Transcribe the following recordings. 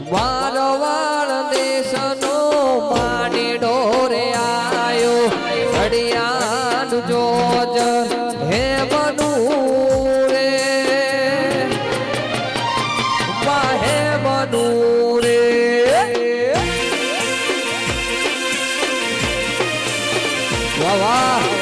મારવાડ દેશનો માની ડોરે આયો ઘડિયાળ જોજ હે બનું રે હે બનું રે વાહ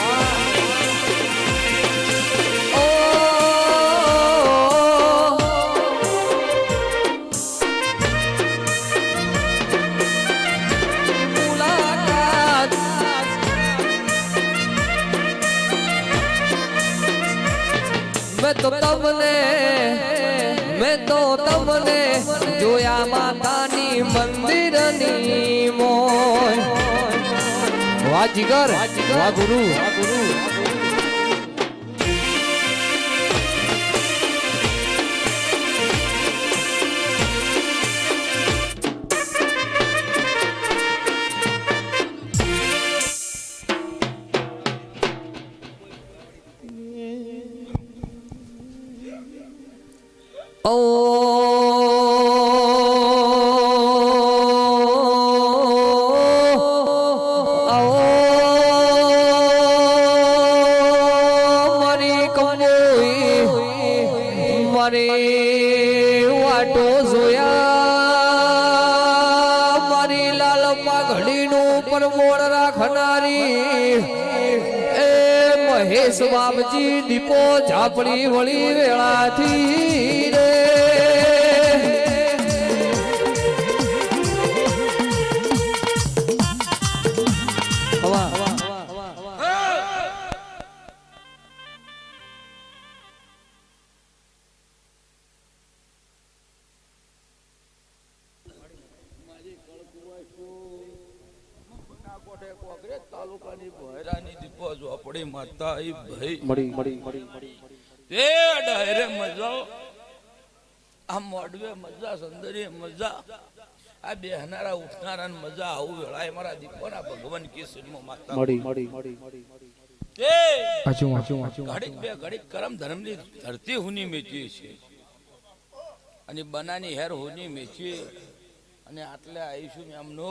मैं तो तमने जोया मातानी मंदिरनी मोय वाह जिगर वाह गुरु વાટો જોયા મારી લાલ પાઘડીનું પરમોળ રાખનારી એ મહેશ બાપજી દીપો ઝાપડી વળી વેળાથી રે તાલુકાની ભૈરાની દીપો ઝોપડી માતા ઈ ભાઈ મળી તે ડાયરે મજા આ મોડવે મજા સંદરી મજા આ બેહનારા ઉઠનારા મજા આવું વેળાએ મારા દીપોના ભગવાન કેસરીમાં માતા મળી તે આચું ઘડીક બે ઘડીક કરમ ધર્મની ધરતી હુની મેચી છે અને બનાની હેર હુની મેચી અને આટલે આવીશું એમનો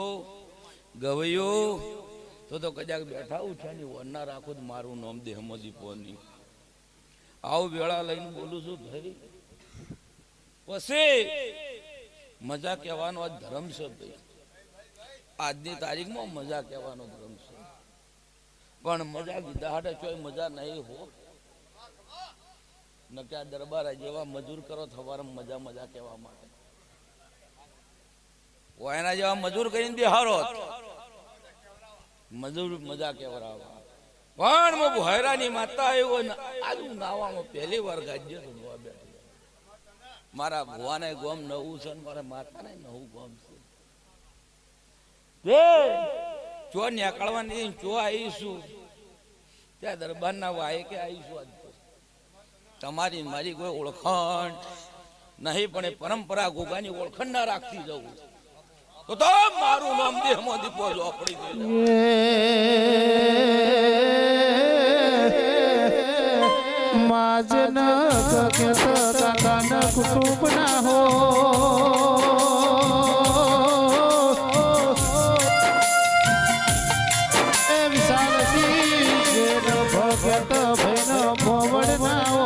ગવયો તો કદાચ બેઠા ઉઠ્યાની વરના રાખો મારું નામ દેહમાં દીપોની આવું વેળા લઈને બોલું છું ભાઈ પછી મજા કહેવાનો આ ધર્મ છે ભાઈ આજની તારીખમાં મજા કહેવાનો ધર્મ છે પણ મજા કીધા હાટે ચોય મજા નહીં હો નકે આ દરબાર જેવા મજૂર કરો થવાર મજા કહેવા માટે એના જેવા મજૂર કરીને બિહારો મજૂર મજા કેવરાવા પણ મો ભૈરાની માતા આવ્યો ને આજુ નાવામાં પહેલી વાર ગાજ્યો તો બોવા બેઠી મારા ભુવાને ગોમ નવું છે ને મારા માતાને નવું ગોમ છે ચો નીકળવાની ચો આવીશું ત્યાં દરબારના વાય કે આવીશું આજ તમારી મારી કોઈ ઓળખાણ નહીં પણ એ પરંપરા ગોગાની ઓળખાણ ના રાખતી જવું તો મારું નામ દેહમાં દીપો ઝોપડી દે માજન કકેત કાકાના કુટુંબ ના હો એ વિશાલજી જેન ભગત ભૈન ભવડ ના હો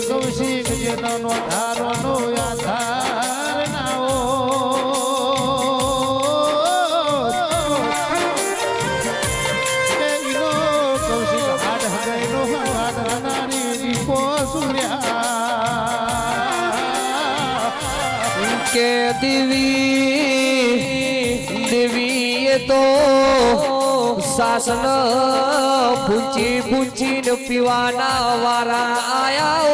કૌશિક જેનો ધારનો આધાર ના હો કૌશિક હાડ હગાઈનો હાડ હનારી દીપો સૂર્યા કે દેવી તો શાસન પૂછી ને પીવાના વારા આયા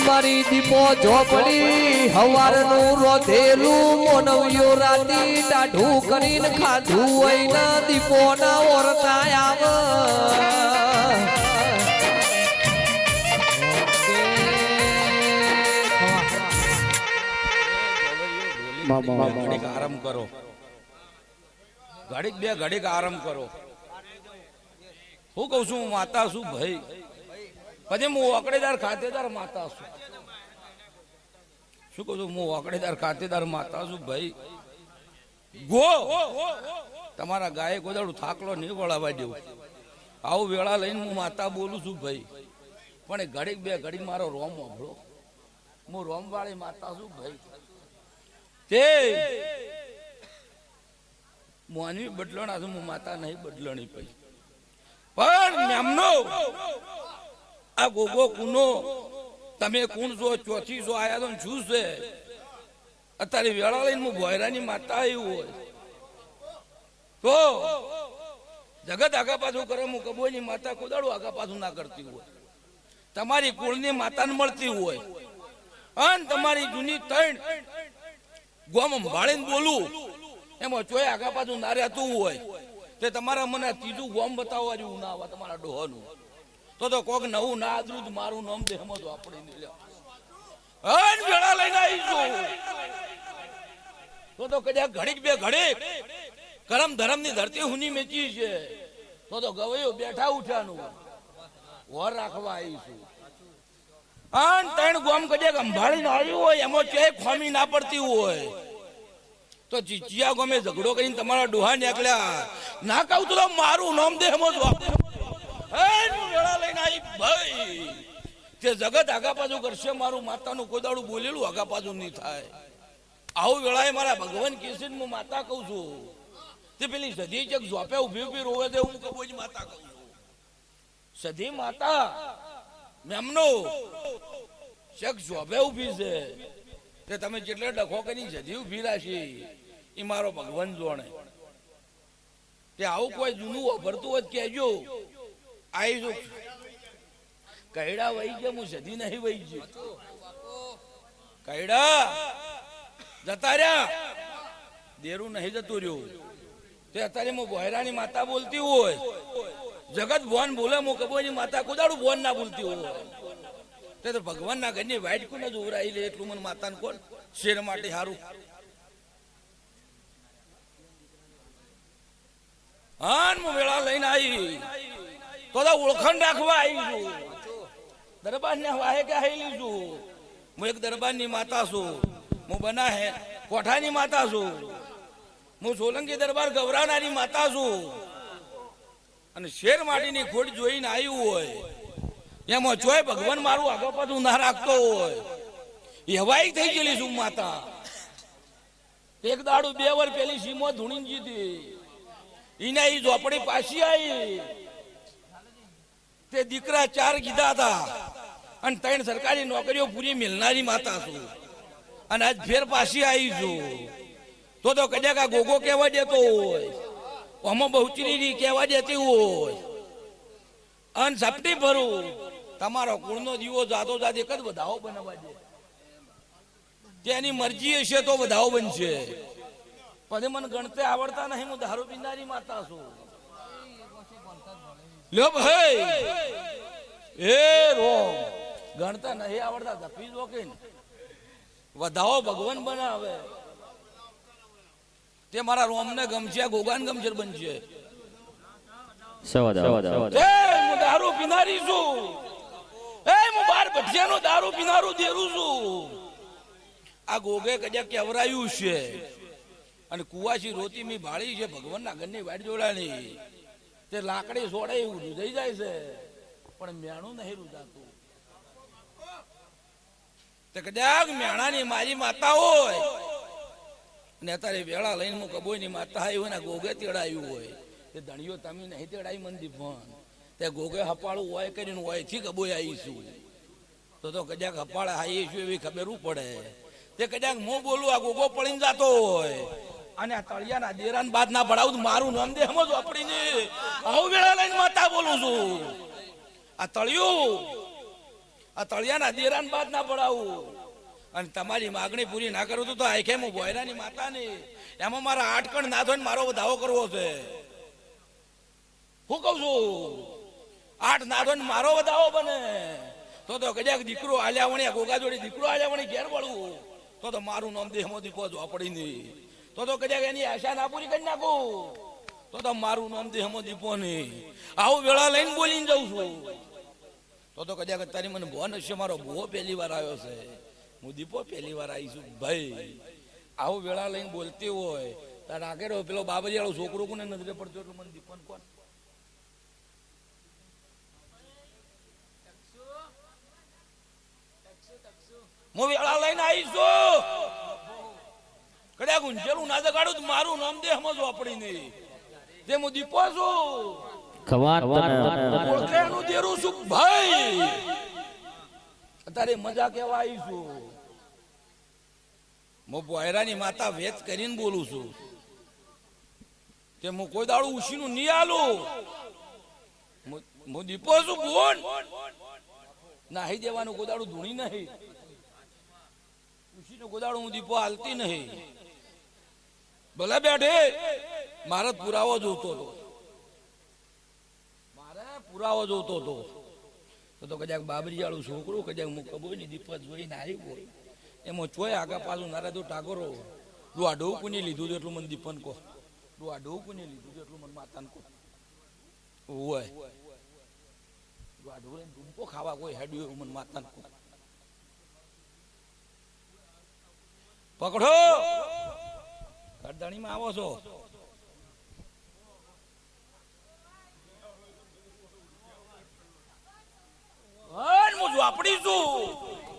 મારી દીપો ઝોપડી હવારનું રોધેલું મોનવ્યો રાતી દાઢું કરીને ખાધું હોય દીપો ના ઓરતા આવે આરામ કરો ઘડીક બે ઘડીક આરામ કરો. હું કઉ છું હું માતા છું ભાઈ, પછી હું ઓકડેદાર ખાતેદાર માતા છું. શું કહું છું? હું ઓકડેદાર ખાતેદાર માતા છું ભાઈ. ગો તમારા ગાય ગોદાડું થાકલો નહીં વળાવા દેવું. આવું વેળા લઈને હું માતા બોલું છું ભાઈ, પણ એ ઘડીક બે ઘડીક મારો રોમ ઓભળો. હું રોમ વાળી માતા છું ભાઈ. તે મોનવી બદલણા છું, હું માતા નહીં બદલણી ભાઈ. પણ એમનો આ ગોગો કુનો તમે કોણ છો, ચોથી છો, આયા તો શું છે? અત્યારે વેળા લઈને હું ભોયરાની માતા આવ્યું હોય તો જગત આગા પાછું કરે. હું કબોયની માતા કોદાડું આગા પાછું ના કરતી હોય. તમારી કુળની માતાને મળતી હોય અને તમારી જૂની ત્રણ ગોમ સંભાળીને બોલું એમાં ચોય આગા પાછું ના રહેતું હોય તે તમારા મને ત્રીજું ગોમ બતાવવા જેવું ના આવે તમારા ડોહાનું. તો કોક નવું ના આદરું મારું નામ દેહમાં તો આપણે વેળા લઈને આવીશું. તો કદાચ ઘડીક બે ઘડીક કરમ ધરમ ની ધરતી હુની મેચી છે. તો ગવૈયો બેઠા ઉઠાનું વર રાખવા આવીશું. અને ત્રણ ગોમ કદાચ સંભાળીને આવ્યું હોય એમાં ક્યાંય ખોમી ના પડતી હોય તો ચીચિયા ગોમે ઝઘડો કરીને તમારા ડોહા નીકળ્યા ના કહું તો મારું નામ દેહમાં જ વેળા લઈને આવી ભાઈ. તે જગત આગા પાછું કરશે, મારું માતાનું કોદાડું બોલેલું આગા પાછું નહીં થાય. આવું વેળાએ મારા ભગવાન કેસી હું માતા કહું છું. તે પેલી સધી ચક ઝોપે ઉભી ઉભી રોવે તે હું કબોજ માતા કહું છું. સધી માતા મેમનો ચક ઝોપે ઉભી છે તે તમે જેટલે ડખો કરી સધી ઉભી રાખી એ મારો ભગવાન જોણે. તે આવું કોઈ જૂનું વાપરતું હોય કહેજો. આવીશું કૈડા વહી ગયા, હું સધી નહીં વહી ગઈ. કૈડા જતા રહ્યા, દેરું નહીં જતું રહ્યું. તે અત્યારે હું ભોયરાની માતા બોલતી હોય, જગત ભોન બોલે, હું કબોની માતા કોદાડું ભોન ના બોલતી હોય તે તો ભગવાનના ઘરની વાઈટ કોને જ ઉભરાઈ લે એટલું મને માતાને કોણ શેર માટે સારું. હા હું વેળા લઈને આવી તો ઓળખાણ રાખવા આવી છું. દરબાર ને વાહે કે આવેલી છું. હું એક દરબારની માતા છું. હું બના હે કોઠાની માતા છું. હું સોલંકી દરબાર ગવરાનારી માતા છું. અને શેર માટીની ખોટ જોઈને આવ્યું હોય એમાં જોઈ ભગવાન મારું આગળ પાછું ના રાખતો હોય એવાય થઈ ગયેલી છું માતા. એક દાડું 2 વાર પેલી સીમો ધૂણી જીધી એને એ ઝોપડી પાછી આવી. તે દીકરા 4 કીધા હતા અને 3 સરકારી નોકરીઓ પૂરી મિલનારી માતા છું. અને આજ ફેર પાછી આવી છું. તો કદાચ આ ગોગો કહેવા દેતો હોય, આમાં બહુચરી કહેવા દેતી હોય અને ઝપટી ભરું તમારો કુળનો દીવો જાતો જાત એક જ વધાવો બનાવવા દે. તેની મરજી હશે તો વધાવો બનશે. પછી મને ગણતે આવડતા નહીં, હું દારૂ પીનારી માતા છું. લ્યો ભાઈ એ રો ગણતા નહીં આવડતા ધપી જો કે વધાવો ભગવાન બનાવે. તે મારા રોમને ગમશે, ગોગાન ગમશે બનશે. હું દારૂ પીનારી છું. હું 12 ભઠિયાનો દારૂ પીનારું દેરું છું. આ ગોગે કદાચ કેવરાયું છે અને કુવાસી રોતી મી ભાળી છે ભગવાનના ઘરની વાડ જોડાણી. તે લાકડી સોડે એવું રૂજાઈ જાય છે પણ મેણું નહીં રૂજાતું. તે કદાચ મેણાની મારી માતા હોય ને અત્યારે વેળા લઈને હું કબોયની માતા આવી હોય ને ગોગે તેડાયું હોય તે ધણીઓ તમે નહીં તેડાઈ મંદી પણ તે ગોગે હપાળું હોય કરીને હોયથી કબોય આવીશું. તો કદાચ હપાળે આવીશું એવી ખબર પડે. તે કદાચ હું બોલું આ ગોગો પડીને જતો હોય અને આ તળિયાના દેરાન બાદ ના પડાવું મારું નામ દે સમજો આપડીને. આવું વેળા લઈને માતા બોલું છું. આ તળિયાના દેરાન બાદ ના પડાવું અને તમારી માગણી પૂરી ના કરું તો આખે હું ભોયરાની માતા ને એમાં મારા 8 કણ ના થઈને મારો વધાવો કરવો છે. હું કઉ છું 8 ના થઈને મારો વધાવો બને તો કદાચ દીકરો આલ્યા વણી ગોગા જોડે દીકરો આલ્યા વણી ઘેર વળવું તો મારું નામ દેહમાં દીપો જો પડી નહીં. તો કદાચ એની આશા ના પૂરી કરી નાખું તો મારું નામ દે હમો દીપો ને આવું વેળા લઈને બોલીને જાઉં છું તો કદાચ તારી મને ભોન હશે મારો ભૂવો પહેલી વાર આવ્યો છે હું દીપો પહેલી વાર આવી છું ભાઈ આવું વેળા લઈને બોલતી હોય તાર આગળ પેલો બાબરિયાળો છોકરો કોને નજરે પડતો એટલું મને દીપન કોણ હું વેળા લઈને આવીશું કદાચ ઊંચેલું ના જગાડું મારું નામ દે સમજો આપડી નહીં તે હું દીપો છું ઓળખેનું દેરું છું ભાઈ અત્યારે મજા કેવા આવીશું હું બોયરાની માતા વેચ કરીને બોલું છું તે હું કોઈ દાડું ઉશીનું નહીં આલું હું દીપો છું બોન નાહી દેવાનું કોઈ દાડું ધૂણી નહીં ઉશીનું કોઈ દાડું હું દીપો હાલતી નહીં ભલે બેઠે મારે પુરાવો જોતો હતો પુરાવો જોતો હતો તો કદાચ બાબરિયાળું છોકરું કદાચ હું કબો ની દીપક જોઈને આવી બોલ એમાં ચોય આગા પાછું નારા તો ટાગોરો તું આ ડોવ કોને લીધું એટલું મને દીપન કહો તું આ ડોવ કોને લીધું એટલું મને માતાને કહો હોય તું આ ડોવ ડૂબકો ખાવા કોઈ હેડ્યું એવું મને માતાને કહો પકડો કરદાણીમાં આવો છો આપડી શું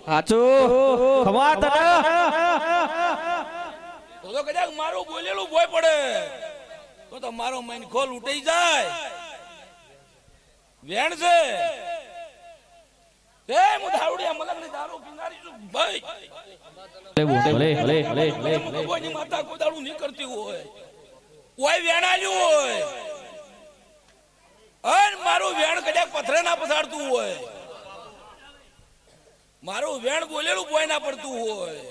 હાચું ખમા તને તો કદાચ મારું બોલેલું ભોય પડે તો મારો મૈન ખોલ ઉઠી જાય વેણ છે એ હું દારૂડિયા મલકની દારૂ પીનારી છું ભાઈ કોઈની માતા કોઈ દારૂ નહીં કરતી હોય કોઈ વેણ આલ્યું હોય અને મારું વેણ કદાચ પથરે ના પથાડતું હોય મારું વેણ બોલેલું બોય ના પડતું હોય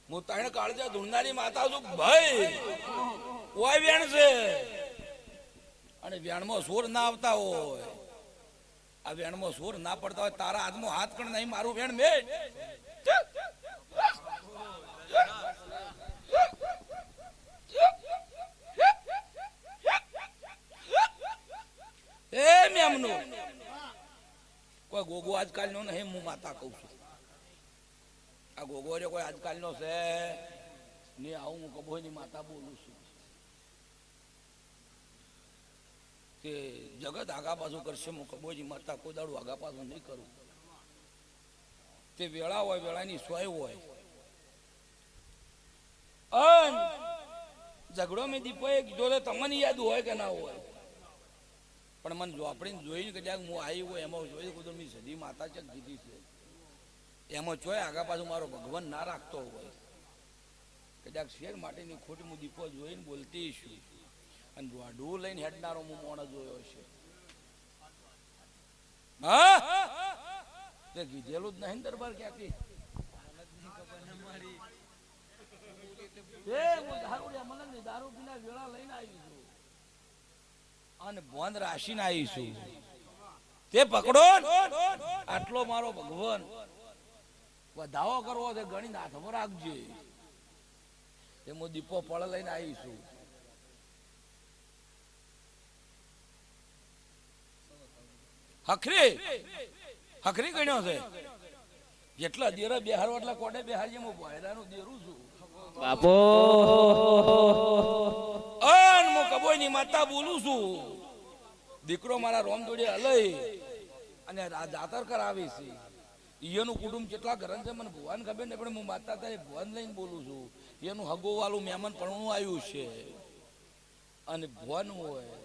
હું તાણે કાળજા ધૂણનારી માતા છું ભાઈ ઓય વેણ છે અને વેણમાં સોર ના આવતા હોય આ વેણમાં સોર ના પડતા હોય તારા હાથમાં હાથ કણ નહીં મારું વેણ મેં એ મેમનું કોઈ ગોગો આજકાલનો નહીં હું માતા કહું છું આ ગોગો રે કોઈ આજકાલનો છે ને આવું હું કબોની માતા બોલું છું કે જગત આગા પાછું કરશે હું કબોની માતા કોઈ દાડું આગા પાછું નહીં કરું તે વેળા હોય વેળાની સોય હોય અન ઝઘડો મેં દીપોએ કીધો તો તમને યાદ હોય કે ના હોય પણ મને ઝોપડીને જોઈને કદાચ હું આવી હોય એમાં જોઈ કુદરત ની સદી માતા ચક કીધી છે એમાં જોઈ આગા પાછું મારો ભગવાન ના રાખતો હોય કદાચ શેર માટેની ખોટી હું દીપો જોઈને બોલતી છું અને ડૂ લઈને હેડનારો હું મોણસ જોયો છે હા તે કીધેલું જ નહીં દરબાર ક્યાંથી દારૂ પીના વેળા લઈને આવી છું અને બોંધ રાશિને આવીશું તે પકડો આટલો મારો ભગવાન વધાવો કરવો છે ગણી હાથમાં રાખજે એમાં દીપો પળ લઈને આવીશું હખરી હખરી ગણ્યો છે જેટલા દેરા બેહારો એટલા કોડે બેહારી હું ભોયરાનું દેરું છું બાપો અન હું કબોયની માતા બોલું છું દીકરો મારા રોમ દોડે હલઈ અને જાતર કરાવી છે એનું કુટુંબ કેટલા ઘર છે મને ભગવાન ખબર ને પણ હું માતા તારી ભવન લઈને બોલું છું એનું હગો વાળું મહેમાન પણ આવ્યું છે અને ભવન હોય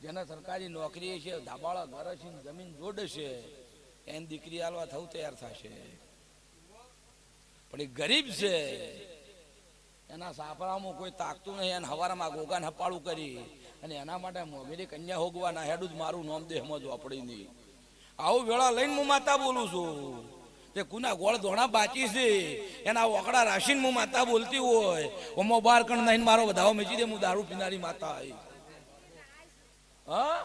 જેના સરકારી નોકરી છે ધાબાળા ઘર છે જમીન જોડ છે એની દીકરી હાલવા થવું તૈયાર થશે પણ એ ગરીબ છે એના સાપરામાં કોઈ તાકતું નહીં એને હવારમાં ગોગાને હપાળું કરી અને એના માટે મોગેરી કન્યા હોગવાના હેડું જ મારું નામ દે સમજો આપણી નહીં આવું વેળા લઈને હું માતા બોલું છું તે કુના ગોળ ધોણા બાચી છે એના ઓકડા રાશીને હું માતા બોલતી હોય ઓમો બાર કણ નહીં મારો વધાવો મેચી દે હું દારૂ પીનારી માતા આવી હા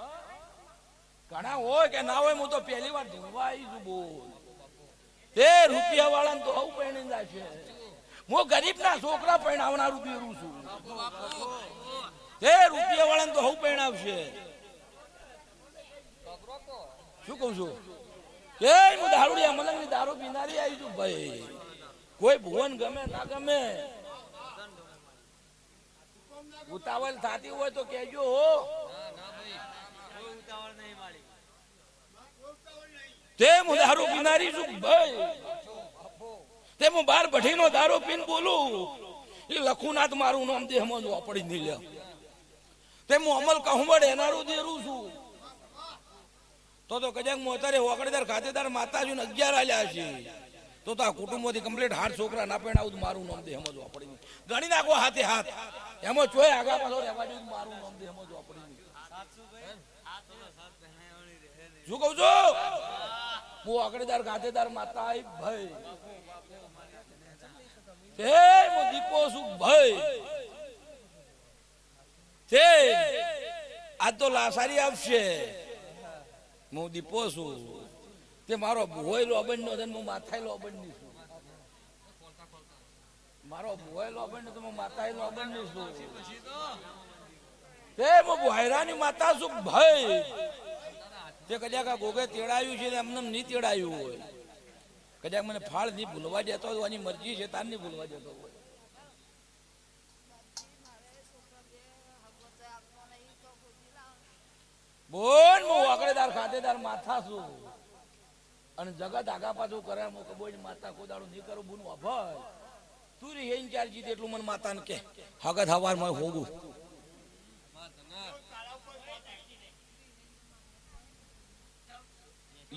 ઘણા હોય કે ના હોય હું તો પહેલી વાર ધૂમવા આવી છું બોલ તે રૂપિયા વાળાને તો આવું પહેણી જાય છે હું ગરીબ ના છોકરા પહેણાવનારું બેરું છું તે રૂપિયા વાળાને તો હવ પરણાવશે. શું કહું છું કે હું દારૂડિયા મલંગની દારૂ પીનારી આવી છું ભાઈ. કોઈ ભુવન ગમે ના ગમે ઉતાવળ થતી હોય તો કહેજો હો. તે હું દારૂ પીનારી છું ભાઈ. તે હું બાર ભઠ્ઠીનો દારૂ પીને બોલું એ લખુનાથ મારું નામ દેહમાં જ વાપરી નહીં લે. તે હું અમલ કહું એનારું દેરું છું. તો કજાક હું અત્યારે વાકડેદાર ખાતેદાર માતાજી 11 આલ્યા છે. તો આ કુટુંબોથી કમ્પ્લીટ 8 છોકરા ના પરણાવું મારું નામ દેહમાં જ વાપરી નહીં. ગણી નાખો હાથે હાથ એમાં ચોય આગા પાછો રહેવા દઉં મારું નામ દેહમાં જ વાપરી નહીં. શું કહું છું હું વાકડેદાર ખાતેદાર માતા આવી ભાઈ. તે હું દીપો છું ભાઈ. તે આજ તો લાસારી આવશે. હું દીપો છું. તે મારો ભોય લોબન નો હું માથાય લોબન ની છું. મારો ભોય લોબન નો તો હું માથાય લોબન ની છું. તે હું ભોયરાની માતા છું ભાઈ. તે કદાચ આ ગોગે તેડાયું છે એમને નહીં તેડાયું હોય. કદાચ મને ફાળ નહીં ભૂલવા દેતો હોય એની મરજી છે તાર નહીં ભૂલવા દેતો હોય. બોલ હું વાકડેદાર ખાતેદાર માથા છું અને જગત આગા પાછું કરે હું કબોઈ માતા કોદાળું નહીં કરું બોનું અભય તું રે એન ચાર જીત એટલું મને માતાને કે હગત હવાર માં હોગું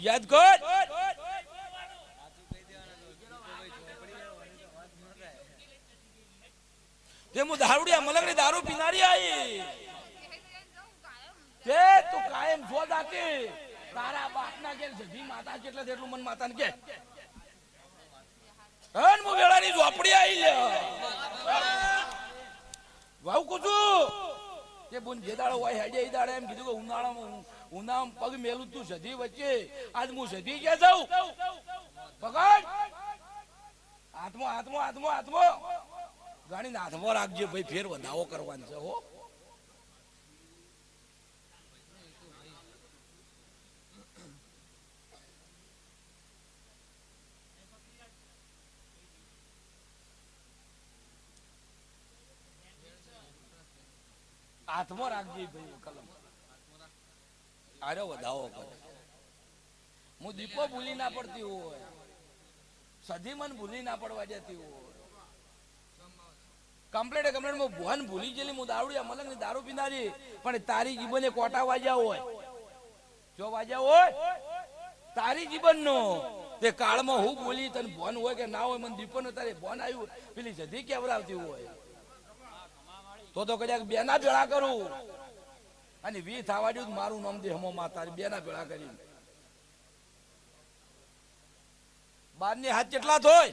યાદ કર. તે હું દારૂડિયા મલંગની દારૂ પીનારી આવી. તે તું કાયમ જો દાકે તારા બાપના કે જધી માતા કેટલા તેટલું મન માતાને કે હન મુ વેળાની ઝોપડી આવી લે વાવ કુછું તે બોન જે દાડો હોય હેડે ઈ દાડે એમ કીધું કે ઉનાળામાં પગ મેલું તું સધી વચ્ચે આજ હું સધી ક્યાં જાઉં પકડ હાથમો ગાડીને હાથમાં રાખજે ભાઈ. ફેર વધાવો કરવાનો છે હો. હાથમાં રાખજે ભાઈ કલમ. આરે વધાવો કરે. હું દીપો ભૂલી ના પડતી હોય. સધી મન ભૂલી ના પડવા દેતી હોય. કમ્પ્લેટ હું ભુવન ભૂલી ગયેલી હું દારૂડિયા મલંગની દારૂ પીનારી પણ તારી જીવને કોટા વાજ્યા હોય. જો વાજ્યા હોય તારી જીવનનો તે કાળમાં હું બોલી તને ભોન હોય કે ના હોય મને દીપો ને તારે ભોન આવ્યું પેલી સધી કેવરાવતી હોય તો કદાચ બેના ભેળા કરું અને વી થવા દઉં મારું નામ દેહમો માતા બેના ભેળા કરી. બારની હાથ કેટલા થોય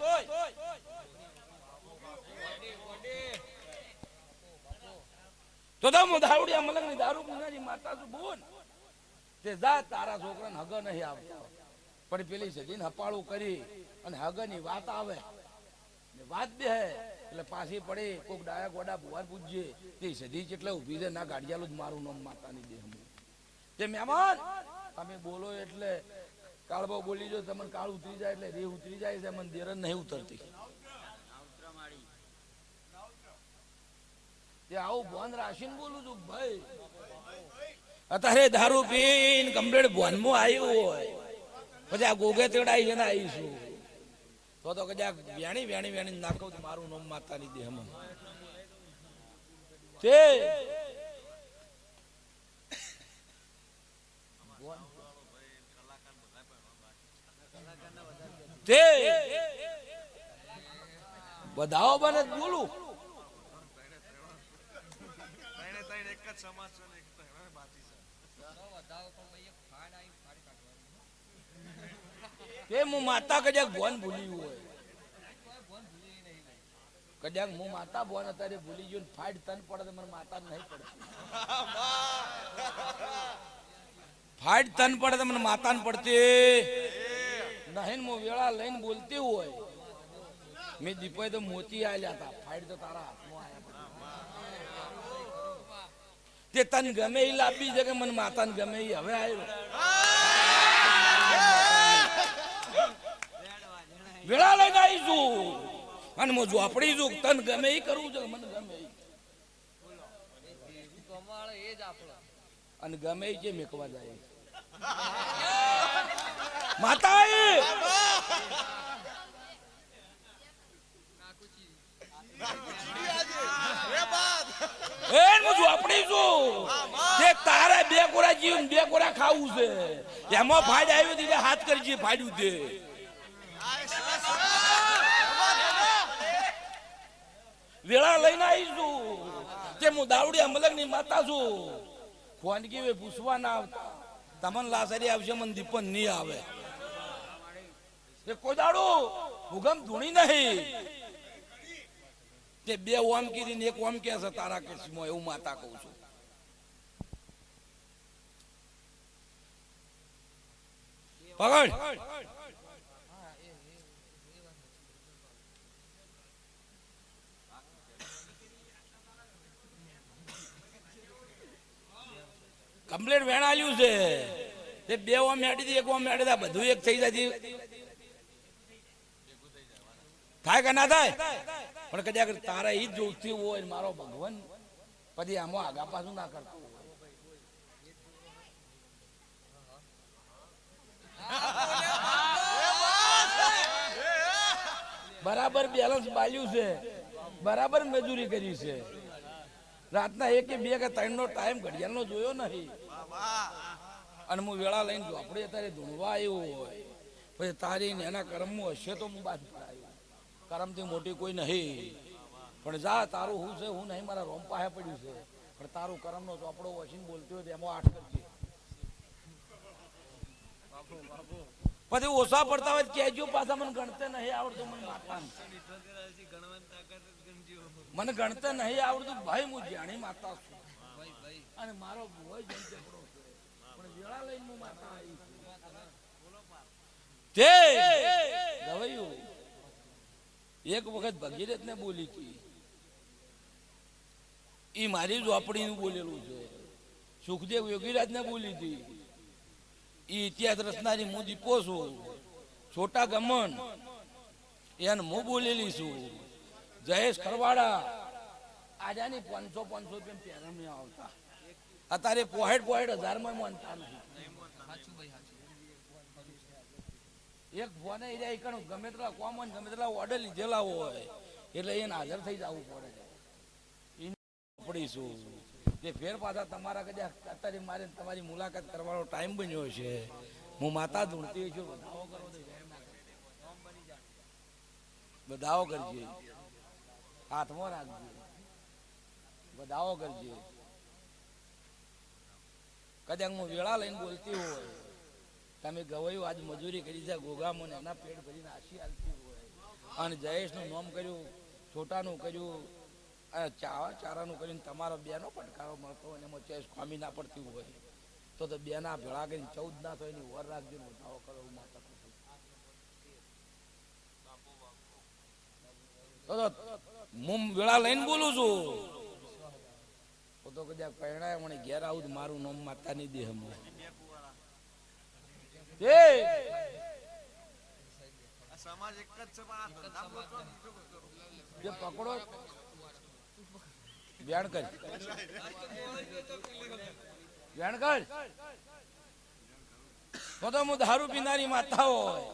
તો હું દારૂડિયા મલંગની દારૂ પીનારી માતા છું બોન. તે જા તારા છોકરાને હગ નહીં આવતા પણ પેલી સજીને હપાળું કરી અને હગની વાત આવે વાત બે હે એટલે પાછી પડે કોક ડાયા ગોડા ભુવાર પૂજ્ય તે સધી જેટલા ઉભી છે ના ગાડિયાલું જ મારું નામ માતાની દેહ. તે મહેમાન તમે બોલો એટલે કાળબો બોલી જો તમને કાળ ઉતરી જાય એટલે રે ઉતરી જાય છે મને દેર નહીં ઉતરતી. તે આવું ભોન રાશીને બોલું છું ભાઈ. અત્યારે દારૂ પીને કમ્પ્લેટ ભોનમાં આવ્યું હોય પછી આ ગોગે તેડાઈ છે ને આવીશું તો કદાચ વેણી નાખો મારું નામ માતાની દેહમાં. તે બધાઓ બને બોલું કે હું માતા કદાચ ભોન ભૂલી હોય કદાચ હું માતા ભોન અત્યારે ભૂલી ગયો ફાઈટ તન પડે મને માતા નહીં પડતી. ફાઈટ તન પડે મને માતા ને પડતી નહીં. હું વેળા લઈને બોલતી હોય મેં દીપોએ તો મોતી આલ્યા હતા ફાઈટ તો તારા હાથમાં આવ્યા. તે તને ગમે એ લાંબી છે કે મને માતાને ગમે એ હવે આવ્યો વેળા લઈને આવીશું અને હું ઝોપડી છું તને ગમે એ કરવું છે મને ગમે એ અને ગમે એ જે મેકવા જાય માતા તારે બે કોરા જીવ બે કોરા ખાવું છે એમાં ફાડ આવ્યો હાથ કરી ફાડ્યું તે વેળા લઈને આવીશું તે હું દાવડી અમલક ની માતા છું ફોનગી પૂછવા ના આવતા તમને લાસારી આવશે મને દીપન નહીં આવે તે કોઈ દાડો ભૂગમ ધૂણી નહીં તે બે ઓમ કીધી ને એક ઓમ કે છે તારા કેસમાં એવું માતા કહું છું પકડ કમ્પ્લેટ વેણાલ્યું છે તે બે ઓમ મેડી હતી એક ઓમ મેડી બધું એક થઈ જાય થાય કે ના થાય પણ કદાચ તારા ઈ જ જોઈતી હોય મારો ભગવાન પછી આમાં આગા પાછું ના કરતો બરાબર બેલેન્સ બાલ્યું છે બરાબર મજૂરી કરી છે રાતના 1 કે 2 કે 3 નો ટાઈમ ઘડિયાળનો જોયો નહીં અને હું વેળા લઈને આપણે અત્યારે ધૂણવા આવ્યો હોય પછી તારી એના કર્મમાં હશે તો હું બાદ પડાયો કર્મથી મોટી કોઈ નહીં પણ જા તારું હું છે હું નહીં મારા રોમ પાસે પડ્યું છે પણ તારું કર્મનો ચોપડો વસીને બોલતો હોય એમાં 8 કરજે પછી ઓછા પડતા હોય કહેજો પાછા મને ગણતે નહીં આવડતું મને માતા મને ગણતા નહીં આવડતું ભાઈ હું જાણી માતા છું અને મારો ભોય જન ઝઘડો છે પણ વેળા લઈને હું માતા આવી તે ગવાયું એક વખત ભગીરથ ને બોલી હતી ઈ મારી ઝોપડીનું બોલેલું છે સુખદેવ યોગીરાજ ને બોલી હતી ઈ ઇતિહાસ રચનારી હું દીપો છું છોટા ગમન એને હું બોલેલી છું જયેશ ખરવાડા આજાની 500 રૂપિયા પહેરમ નહીં આવતા અત્યારે 65,000 માં માનતા નહીં એક ફોને ગમે તેટલા કોમન ગમે તેટલા ઓર્ડર લીધેલા હોય એટલે એને હાજર થઈ જવું પડે પડીશું તે ફેર પાછા તમારા કદાચ અત્યારે મારે તમારી મુલાકાત કરવાનો ટાઈમ બન્યો છે હું માતા ધૂણતી છું વધાવો કરો વધાવો કરજે હાથમાં રાખજે વધાવો કરજે કદાચ હું વેળા લઈને બોલતી હોય તમે ગવાયું આજ મજૂરી કરી છે ગોગામોને એના પેટ ભરીને આશી હાલતી હોય અને જયેશનું નામ કર્યું છોટાનું કર્યું અને ચારાનું કરીને તમારા બેનો પડકારો મળતો હોય એમાં ચોઈસ ખામી ના પડતી હોય તો બેના ભેળા કરીને 14 ના થાય એની વર રાખજો વધાવો કરો એવું માતા હું વેળા લઈને બોલું છું તો કદાચ પરણાય મને ઘેર આવું મારું નામ માતા ની દેહ પકડો વ્યાણ કર તો હું દારૂ પીનારી માતા હોય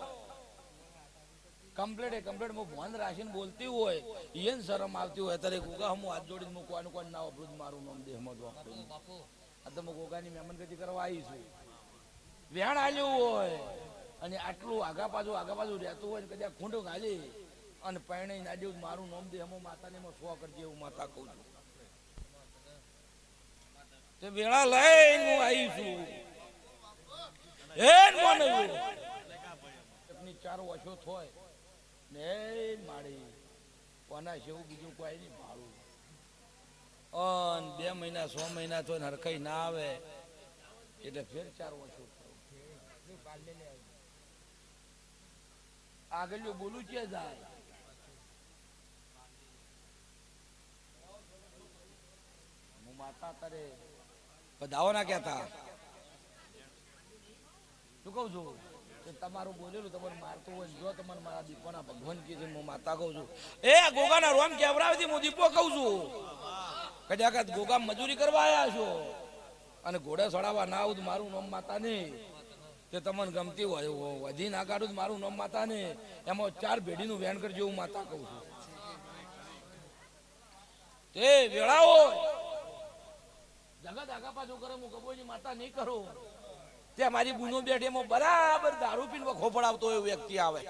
કમ્પ્લેટ હું ભોન રાખીને બોલતી હોય એને શરમ આવતી હોય ત્યારે ગોગા હું હાથ જોડીને મૂકવાનું કોઈ ના વાપરું મારું નામ દેહમાં જો આ તો હું ગોગાની મહેમાનગતિ કરવા આવી છું વ્યાણ આલ્યું હોય અને આટલું આગા પાછું રહેતું હોય કદાચ ખૂંડ ગાલી અને પરણે ના દેવું મારું નામ દેહમાં માતાને સ્વ કરજે એવું માતા કહું છું તે વેળા લઈને હું આવી છું એ 4 વર્ષો થોય ને માડી કોના જેવું બીજું કોઈ નહીં ભાડું 2 મહિના 6 મહિના તો હરખાઈ ના આવે એટલે ફેર 4 વર્ષો આગળ બોલું છે જાય હું માતા કરે દાવો ના કહેતા. શું કહું છું કે તમારું બોલેલું તમારે મારતું હોય જો તમારે મારા દીપોના ભગવાન કીધું હું માતા કહું છું એ ગોગાના રોમ કેવરાવતી હું દીપો કહું છું કદાચ ગોગા મજૂરી કરવા આવ્યા છો અને ઘોડે ચડાવવા ના આવું મારું નામ માતા નહીં તે તમને ગમતી હોય વધી ના કાઢું મારું નામ માતા ને એમાં 4 પેઢીનું વેણ કરજો હું માતા કહું છું. તે વેળાઓ જગત આગા પાછું કરે હું કબોની માતા નહીં કરું ત્યાં મારી બુનો બેઠી એમાં બરાબર દારૂ પીને વખો પડાવતો હોય વ્યક્તિ આવે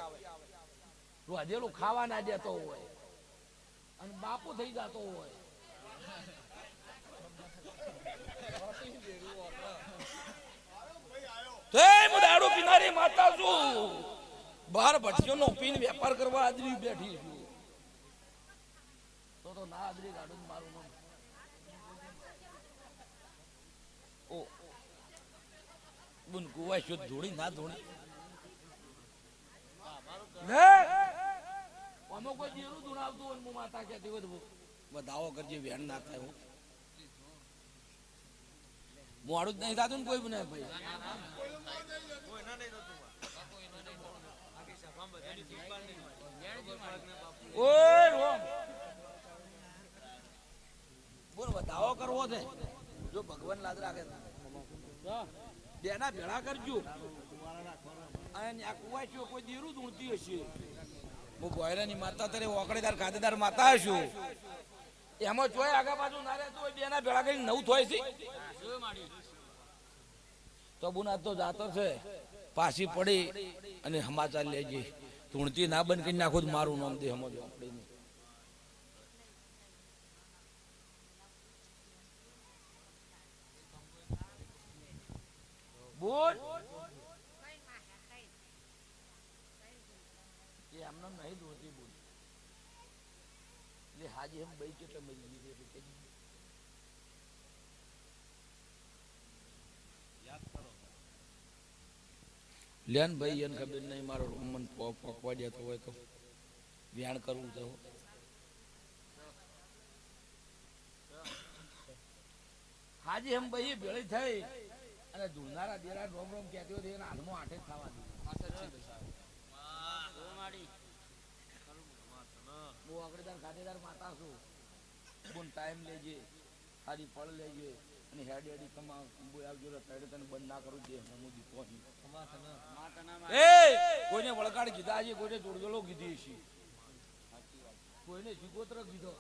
વધેલું ખાવા ના દેતો હોય અને બાપો થઈ જતો હોય હું દારૂ પીનારી માતા છું બહાર ભઠ્ઠીઓ નો પીને વેપાર કરવા આદરી બેઠી છું તો ના આદરી કાઢું મારું નામ ઓ બુન કુવા શું ધોળી ના ધોળી અમે કોઈ જીરું ધુણાવતું હોય હું માતા કહેતી હોય દાવો કરજે વેણ ના થાય હું મોડું જ નહીં થતું ને કોઈ બને ભાઈ બોલ દાવો કરવો છે જો ભગવાન લાદ રાખે બેના ભેળા કરજો અને આ કુવાશીઓ કોઈ દીરું ઊંચી હશે હું ગોયરાની માતા તરે ઓકળેદાર ખાધેદાર માતા હશું એમાં જોઈ આગા બાજુ ના રહેતો હોય બેના ભેળા કરીને નવું થોય છે તો બુના તો જાતો છે પાછી પડી અને સમાચાર લેજે તુણતી ના બંધ કરી નાખો મારું નામ દે સમજો આપણે બોલ એ આમને નહીં દોતી બોલ એટલે હાજી એમ ભાઈ કેટલા મરી ગઈ લેન ભાઈ એને ખબર નહીં મારો મન પકવા જતો હોય તો વ્યાણ કરવું તો હાજી એમ ભાઈ ભેળી થઈ અને ધૂળનારા દેરા રોમ રોમ કહેતી હોય એના હાથમાં આઠે જ થવાની બહુ અગડદાર ખાતેદાર માતા છું બોન ટાઈમ લેજે સારી ફળ લેજે અને હેડ હેડી કમા આવજો તડે તને બંધ ના કરું દે હું દીપો એ કોઈને વળગાડ કીધા છે કોઈને જોડગલો કીધી છે કોઈને સિગોત્ર કીધો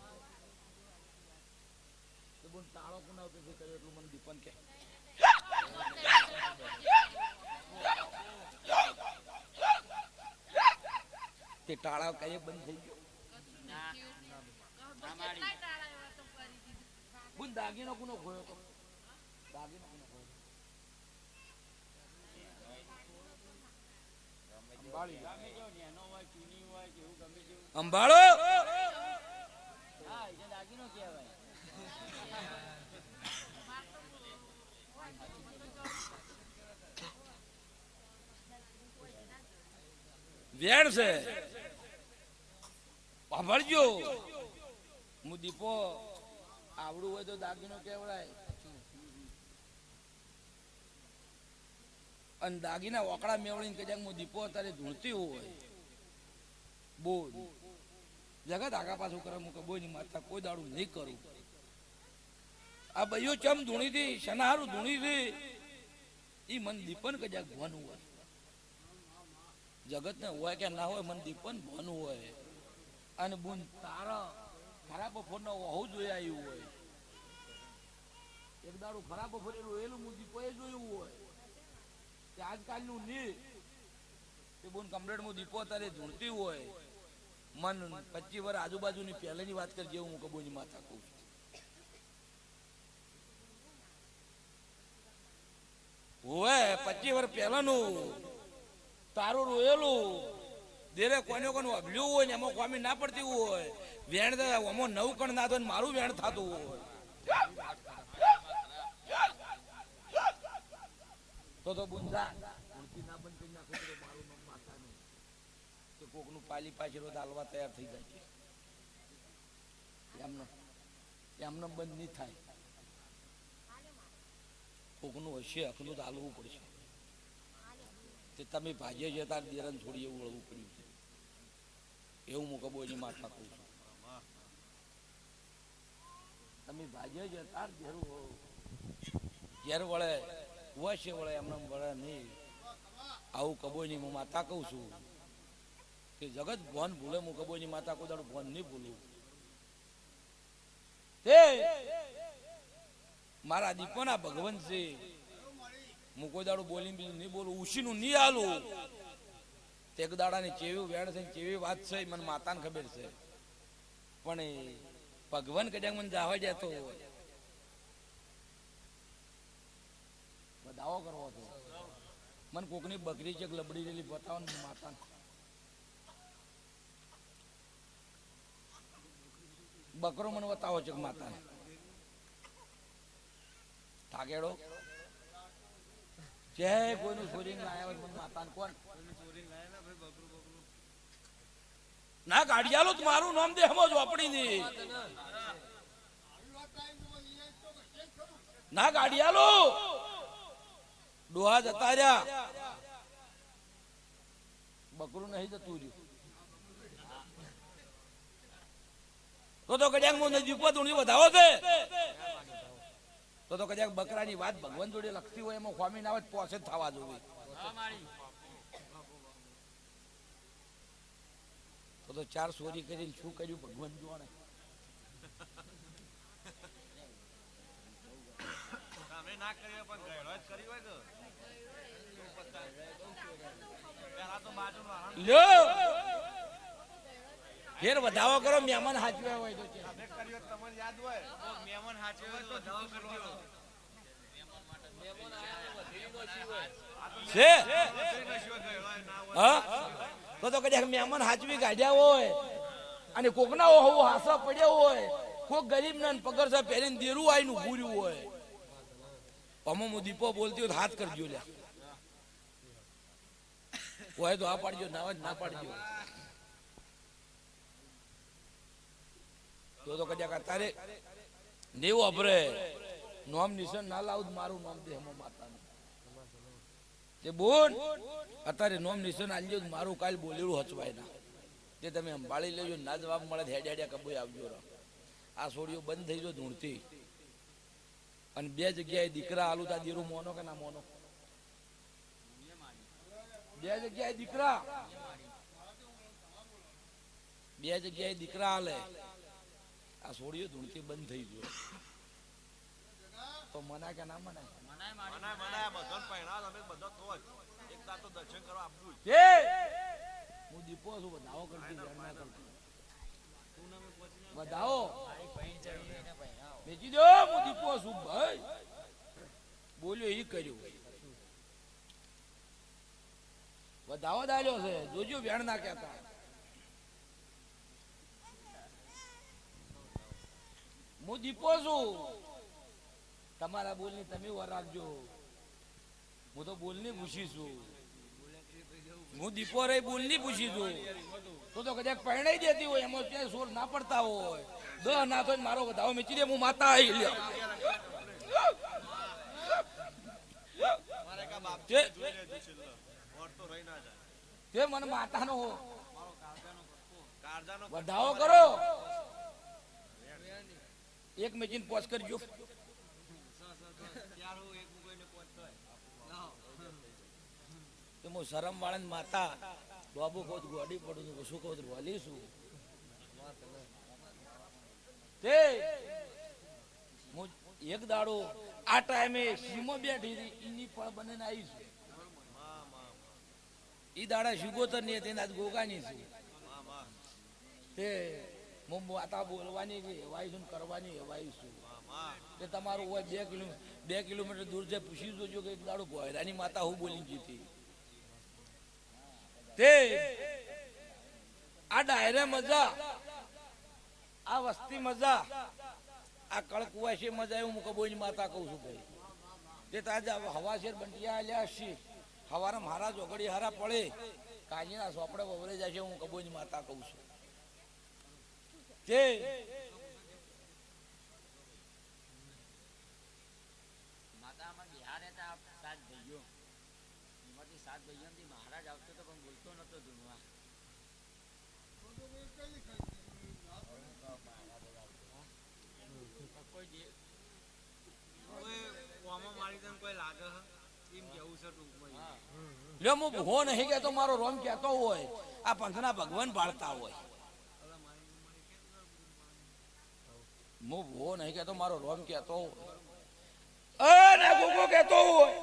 તો બોન તાળો કોના ઉપર કર્યો એટલું મને દીપન કે તે ટાળા કઈ બંધ થઈ ગયો બોન દાગીનો કોનો ખોયો તો દાગીનો કોનો ખોયો અંબાળો હા એ દાગીનો કહેવાય વેણ છે સાંભળજો હું દીપો આવડું હોય તો દાગીનો કેવડાય અને દાગીના ઓકળા મેવડીને કદાચ હું દીપો અત્યારે ધૂળતી હોય બોલ જગત આગા પાછું કરે હું કબોની માતા કોઈ દાડું નહીં કરું આ ભાઈઓ ચમ ધૂણી હતી શનાહારું ધૂણી હતી એ મન દીપન કદાચ ભવાનું હોય જગત ને હોય કે ના હોય મન દીપન ભવાનું હોય અને બુન તારા ખરાબ બપોરનો હોવું જોઈએ આવ્યું હોય એક દાડું ખરાબ બપોરે રોયેલું હું દીપોએ જોયું હોય કે આજકાલનું નહીં એ બોન કમ્પ્લેટ હું દીપો તારે ધૂણતી હોય મન 25 વર્ષ આજુબાજુની પહેલાની વાત કરજે હું કબોની માતા કહું છું હોય 25 વર્ષ પહેલાનું તારું રોયેલું દેરે કોને કોને અભલ્યું હોય ને એમાં કોમી ના પડતી હોય વેણ આમાં 9 કણ ના થાય મારું વેણ થતું હોય તો બુંદા ઉડતી ના બંધ કરી નાખો તો મારું નામ માતા નહીં તો કોકનું પાલી પાછળ દાલવા તૈયાર થઈ જાય છે એમને બંધ નહીં થાય કોકનું હશે હકનું તો હાલવું પડશે. તે તમે ભાજે જતા દેરાને થોડી એવું વળવું પડ્યું છે. એવું હું કબોની માતા કહું છું. તમે ભાજે જતા ઘેર વળે વશે વળે એમને વળે નહીં. આવું કબોની હું માતા કહું છું કે જગત ભોન ભૂલે. હું કબોની માતા કોઈ દાડો ભોન નહીં ભૂલું. તે મારા દીપોના ભગવાન છે. હું કોઈ દાડો બોલી બીજું નહીં બોલું. ઉશીનું નહીં હાલું. એક દાડાની ચેવી વેણ છે ચેવી વાત છે મને માતાને ખબર છે. પણ એ ભગવાન કદાચ મને જાવા જતો દાવો કરવો હતો. મને કોકની બકરી છે લબડી રેલી બતાવો ને માતાને. બકરો મને બતાવો છે માતાને. ઠાકેડો જે કોઈનું છોરીને લાયા હોય મને માતાને કોણ ના ગાડિયાલો મારું નામ દે હમો ઝોપડી ની ના ગાડિયાલો ડોહા જતા રહ્યા. બકરું નહીં જતું રહ્યું તો કદાચ હું નજીક ધૂણી વધાવો છે તો કદાચ બકરાની વાત ભગવાન જોડે લખતી હોય એમાં ખોમી ના આવે પોસે જ થવા જોવે. તો ચાર ચોરી કરીને શું કર્યું ભગવાન જોણે. ફેર વધાવો કરો મહેમાન હાચવ્યા હોય તો યાદ હોય મહેમાન હાચવ્યા હોય તો વધાવો કરજો. તો કદાચ મહેમાન હાચવી કાઢ્યા હોય અને કોકના હોવું હાસા પડ્યા હોય કોક ગરીબ ને પગર સાહેબ પહેરીને દેરું આવીને ભૂર્યું હોય. અમો હું દીપો બોલતી હોય હાથ કરજો લ્યા હોય તો આ પાડજો ના પાડજો. તો કદાચ અત્યારે દેવું અભરે નોમ નિશાન ના લાવું મારું નામ દે હમો માતાનું. તે બોલ અત્યારે નોમ નિશાન આલજો મારું કાલ બોલેલું હચવાય ના. તે તમે સંભાળી લેજો ના જવાબ મળે હેડ્યા કબોય આવજો. આ સોડીઓ બંધ થઈ ગયો ધૂણતી. અને બે જગ્યાએ દીકરા આલુ તા દેરું મોનો કે ના મોનો. બે જગ્યાએ દીકરા હાલે. આ સોડીઓ ધૂણતી બંધ થઈ ગયો તો મનાય કે ના મનાય? હું દીપો છું વધાવો કરતી વધાવો મેચી દો. હું દીપો છું ભાઈ બોલ્યો એ કર્યું. વધાવો દાલ્યો છે જોજો વેણ ના કહેતા. હું દીપો છું તમારા બોલની તમે વાર રાખજો. હું તો બોલની પૂછી છું. હું દીપો રે બોલની પૂછી છું. તો કદાચ પરણાઈ દેતી હોય એમાં ક્યાંય સોર ના પડતા હોય દ ના તો મારો વધાવો મેચી દે. હું માતા આવી લ્યો તે મને માતાનો વધાવો કરો. એક મેચીને પોચ કરજો. હું શરમ વાળા માતા બાબુ કહું ગોડી પડું શું કહું વલીશું. તે હું એક દાડો આ ટાઈમે સીમો બેઠી હતી એની ફળ બનીને આવી છું. ઈ દાડા શિગોતર ની હતી આજ ગોગાની છે. તે હું માતા બોલવાની હેવાઈશું કરવાની હેવાઈશું. તે તમારું હોય 2 કિલોમીટર દૂર છે પૂછી જોજો કે એક દાડો ગોયરાની માતા હું બોલી જીતી. તે આ ડાયરે મજા આ વસ્તી મજા આ કળકુવા છે મજા એવું હું કબોની માતા કહું છું ભાઈ. તે તાજા હવા શેર બંટિયા આલ્યા છે હવારે મારા જોગડી હારા પડે કાજીના સોપડે વવરે જાય છે હું કબોની માતા કહું છું. તે માતા લ્યો હું ભૂવો નહીં કહેતો, મારો રોમ કહેતો હોય આ પંથના ભગવાન પાળતા હોય. હું ભૂવો નહીં કહેતો, મારો રોમ કહેતો હોય અને ગોગો કહેતો હોય.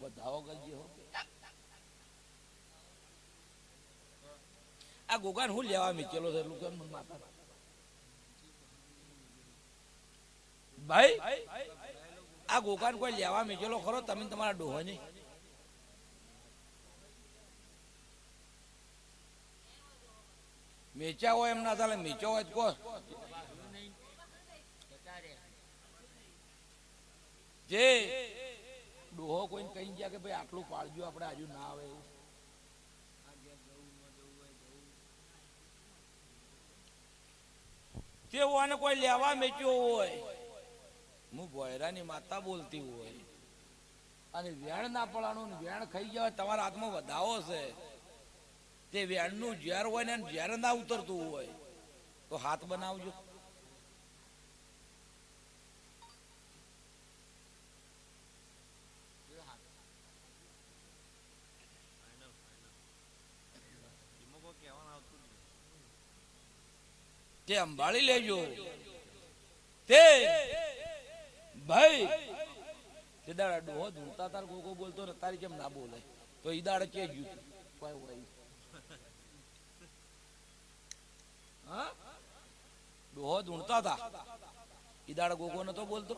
બધાઓ કરજે હો. આ ગોગાને હું લેવા મીચેલો છે એટલું કેમ માતા ભાઈ? આ ગોગાન કોઈ લેવા મીચેલો ખરો તમે તમારા ડોહો નહીં? મેચા હોય એમ ના ચાલે, મેચો હોય કો જે ડોહો કોઈને કહી ગયા કે ભાઈ આટલું પાળજો આપણે આજુ ના આવે એવું. તે આને કોઈ લેવા મેચ્યો હોય, હું ભોયરાની માતા બોલતી હોય અને વેણ ના પડાનું વેણ ખાઈ જાય તમારા હાથમાં વધાવો છે, તે વેણનું ઝેર હોય ને ઝેર ના ઉતરતું હોય તો હાથ બનાવજો. તે અંબાળી લેજો. તે ભાઈ તે દાડા ડોહો ધૂળતા તાર ગોગો બોલતો ને તારી કેમ ના બોલે તો ઈ દાડે કે ગયું કોઈ હોય હા ડોહો ધૂળતા હતા ઈ દાડે ગોગો નતો બોલતો.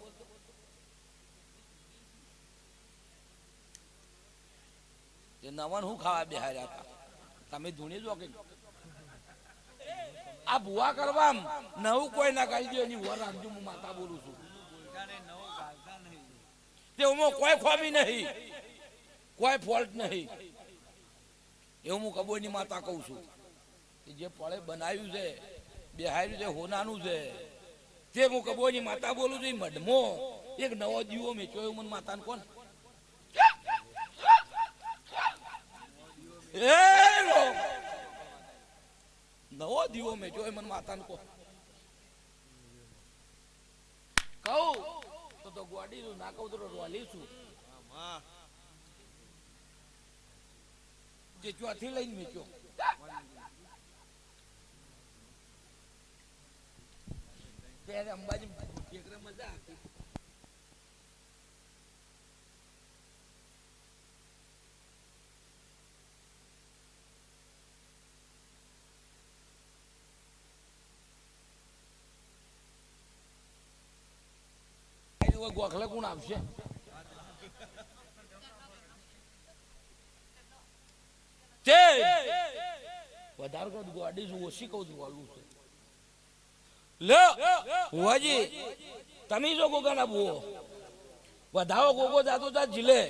તે નવન હું ખાવા બેહાર્યા હતા તમે ધૂણી જો કે આ ભુવા કરવા નવું કોઈ ના કાઢી દે એની વર રાખજો. હું માતા બોલું છું. તેમાં કોઈ ખોમી નહીં, કોઈ ફોલ્ટ નહીં. એવું હું કબોની માતા કહું છું. જે પળે બનાવ્યું છે બેહાર્યું છે હોનાનું છે તે હું કબોની માતા બોલું છું. મઢમો એક નવો દીવો મેચ્યો એવું મને માતાને કોણ નવો દીવો મેચ્યો એ મને માતાને કહો કહું તો ગોડી નું ના કહું તો રોલી છું. જે ચોથી લઈને મેચ્યો ત્યારે અંબાજી મજા આપી. ગોખલે કોણ આવશે? તે વધારે કર ગોડી ઓછી કહું છું વાલું છે. લે હોજી તમે જો ગોગાના બુઓ વધાવો ગોગો જાતો જા જીલે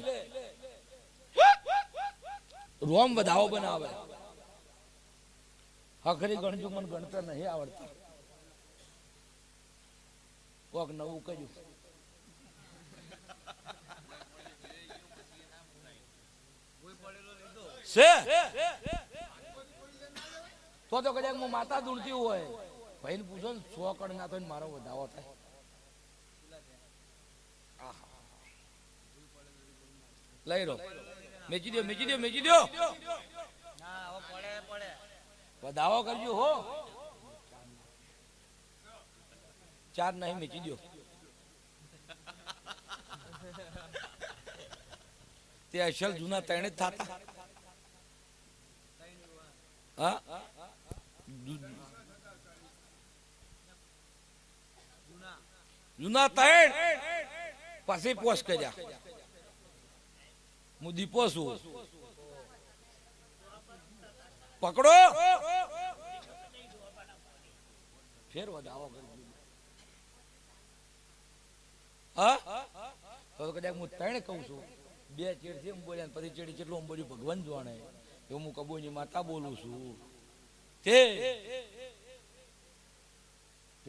રોમ વધાવો બનાવે. હખરી ગણજો મને ગણતર નહીં આવડતા. કોક નવું કર્યું તો કદાચ હું માતા દૂરતી હોય ભાઈ પૂછો ને 100 કણ ના થાય મારો વધાવો થાય. લઈ લો મેચી દો મેચી દો મેચી દો વધાવો કરજો હો. 4 નહીં મેચી દો. તે અસલ જૂના ત્રણે જ થતા. હા જૂના ત્રણ પછી પોસ્ટ કર્યા. હું દીપો છું. પકડો ફેર વધાવો કરજો. હા તો કદાચ હું ત્રણ કહું છું. 2 ચેડ છે બોલ્યા પછી ચેડી કેટલું બોલ્યું ભગવાન જાણે એવું હું કબોની માતા બોલું છું. તે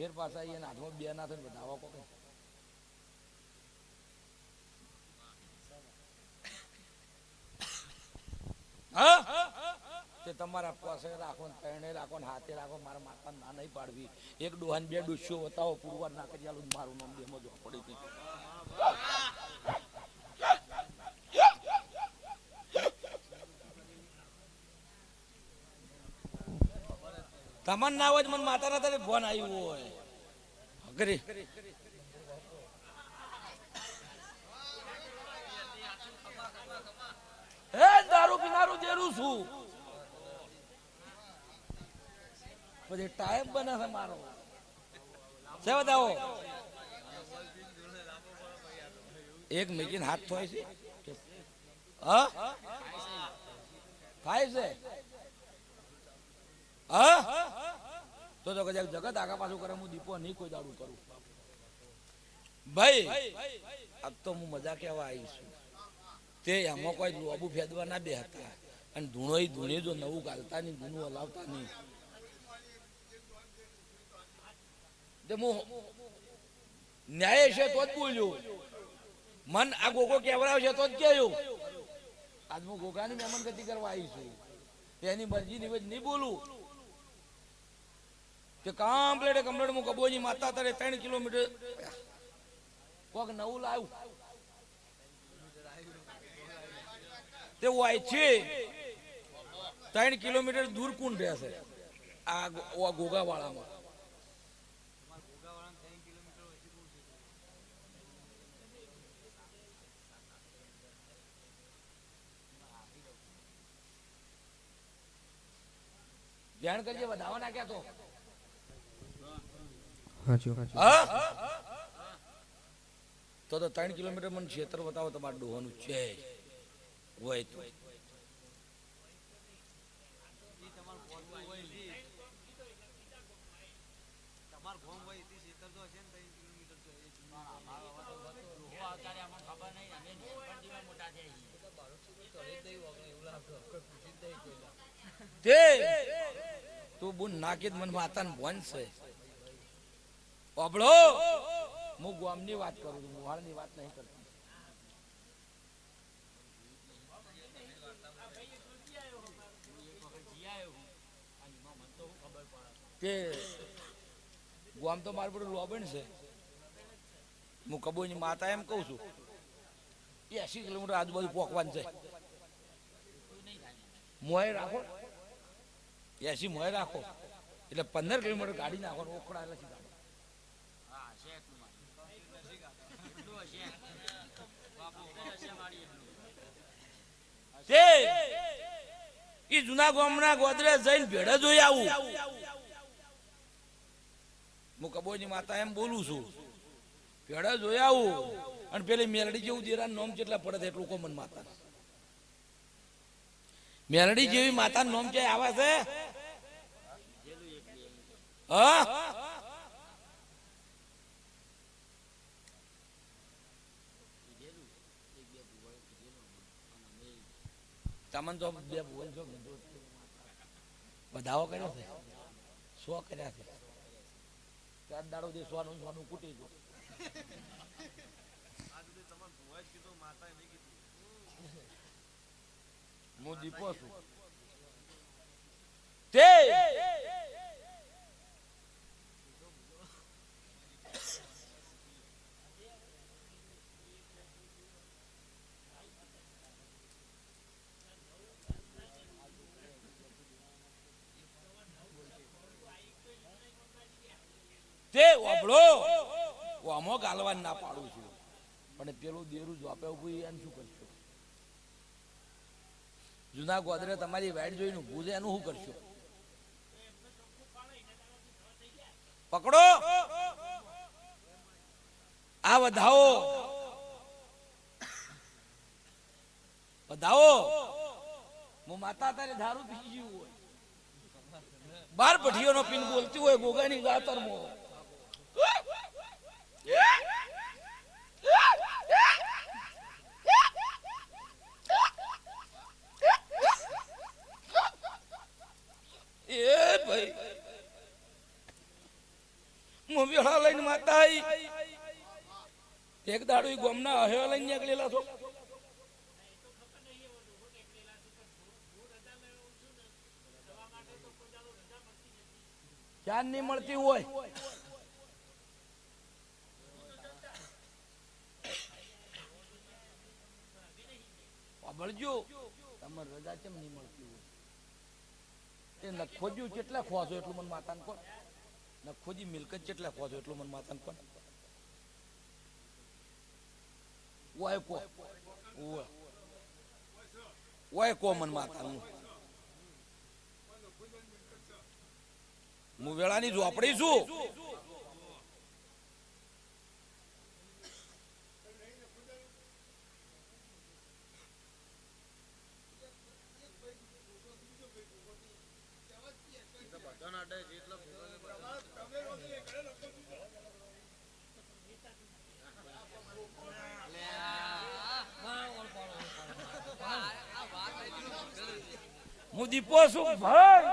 ફેર પાછા એને હાથમાં બે ના થઈને વધાવો કોકે હા તે તમારા પાસે રાખો ને પહેણે રાખો ને હાથે રાખો મારા માતા ના નહીં પાડવી એક ડોહાન બે ડુસ્યો બતાવો પુરવાર ના કરી આલું મારું નામ દેમાં જો પડી ગઈ તમને ના હોય મને માતા ના તારે ફોન આવ્યું હોય કરી હે દારૂ પીનારું દેરું છું પછી ટાઈમ બને છે મારો છે બતાવો એક મેકીને હાથ થાય છે હા થાય છે હા તો કદાચ જગત આગા પાછું કરે હું દીપો નહીં કોઈ દાડું કરું ભાઈ આજ તો હું મજા કહેવા આવી છું તે એમાં કોઈ લોબુ ફેદવા ના બે હતા અને ધૂણે જો નવું ગાલતા નહીં ધૂનું હલાવતા નહીં તે હું ન્યાય છે તો જ બોલ્યો મન આ ગોગો કેવડાવ છે તો જ કહ્યું આજ હું ગોગાની મહેમાન ગતિ કરવા આવી છું તેની મરજી નહીં બોલું કે કમ્પ્લેટ હું કબોની માતા તારે 3 કિલોમીટર કોક નવું લાવ્યું તે હોય છે 3 કિલોમીટર દૂર કોણ રહેશે આ ગોગા વાળામાં ધ્યાન કરજે વધાવા નાખ્યા તો 3 કિલોમીટર મને ક્ષેત્ર બતાવો તમારે ડોહાનું છે હોય તો તું બુન નાખી મને માતાને ભોન છે ઓબળો હું ગામની વાત કરું છું મોહાળની વાત નહીં કરતી કે ગામ તો મારું બધું લોબણ છે હું કબોની માતા એમ કહું છું 80 કિલોમીટર આજુબાજુ પોકવાનું છે મોય રાખો 80 મોય રાખો એટલે 15 કિલોમીટર ગાડી નાખો ઓખડા એટલે જૂના ગામના ગોદરે જઈને ભેડે જોઈ આવું હું કબોની માતા એમ બોલું છું ભેડે જોઈ આવું અને પેલી મેલડી જેવું દેરા નોમ જેટલા પડે એટલું કોમન માતા મેલડી જેવી માતા નોમ છે આવે છે હા તમને તો બે ભુવન છો બધાઓ કર્યો છે 100 કર્યા છે 4 દાડો દે સોનું સોનું કૂટી ગયો હું દીપો છું તે વાપડો આમો ગાલવા ના પાડું છું પણ પેલું દેરું જ વાપે ઉભું એને શું કરશો જૂના ગોદરે તમારી વાઈટ જોઈને ઊભું છે એનું શું કરશો પકડો આ વધાવો હું માતા તારે દારૂ પી ગયું હોય 12 ભઠીઓનો પીન બોલતી હોય ગોગાની ગાતરમાં હું વેળા લઈને માતા આઈ એક દાડો ઈ ગોમના હયો લઈને નીકળેલા છો ચાર નહીં મળતી હોય બળજો તમારે રજા કેમ નહીં મળતી હોય એ નખોજી કેટલા ખોશો એટલું મને માતાને કોણ નખોજી મિલકત કેટલા ખોશો એટલું મને માતાને કોણ ઓય કો ઓય કો મન માતાનું હું વેળાની ઝોપડી છું હું દીપો છું ભાઈ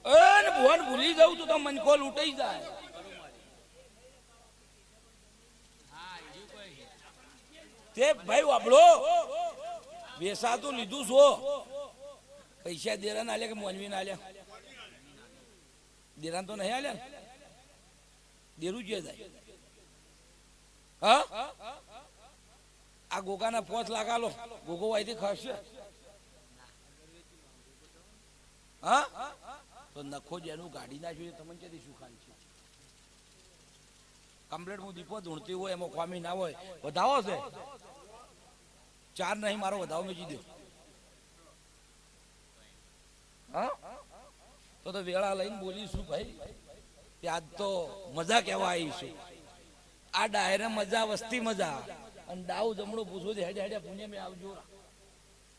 અને ભુવન ભૂલી જાઉં તો મન કોલ ઉઠાઈ જાય તે ભાઈ વાપડો બેસાતું લીધું છો પૈસા દેરાન આલ્યા કે મોનવી ના આલ્યા દેરાન તો નહીં આલ્યા દેરું જે જાય હા આ ગોગાના 5 લાખ આલો ગોગો વાયથી ખર્ચશે હા તો નખો જેનું ગાડી નાખ્યું તમને ક્યાંથી શું ખાલી છે કમ્પ્લેટ હું દીપો ધૂણતી હોય એમાં ખામી ના હોય વધાવો છે 4 નહીં મારો વધાવો મેચી દો હા તો વેળા લઈને બોલીશું ભાઈ ત્યાં તો મજા કેવા આવીશું આ ડાયરે મજા વસ્તી મજા અને દાવ જમણું પૂછવું છે હેડે હેડે પુણ્ય મેં આવજો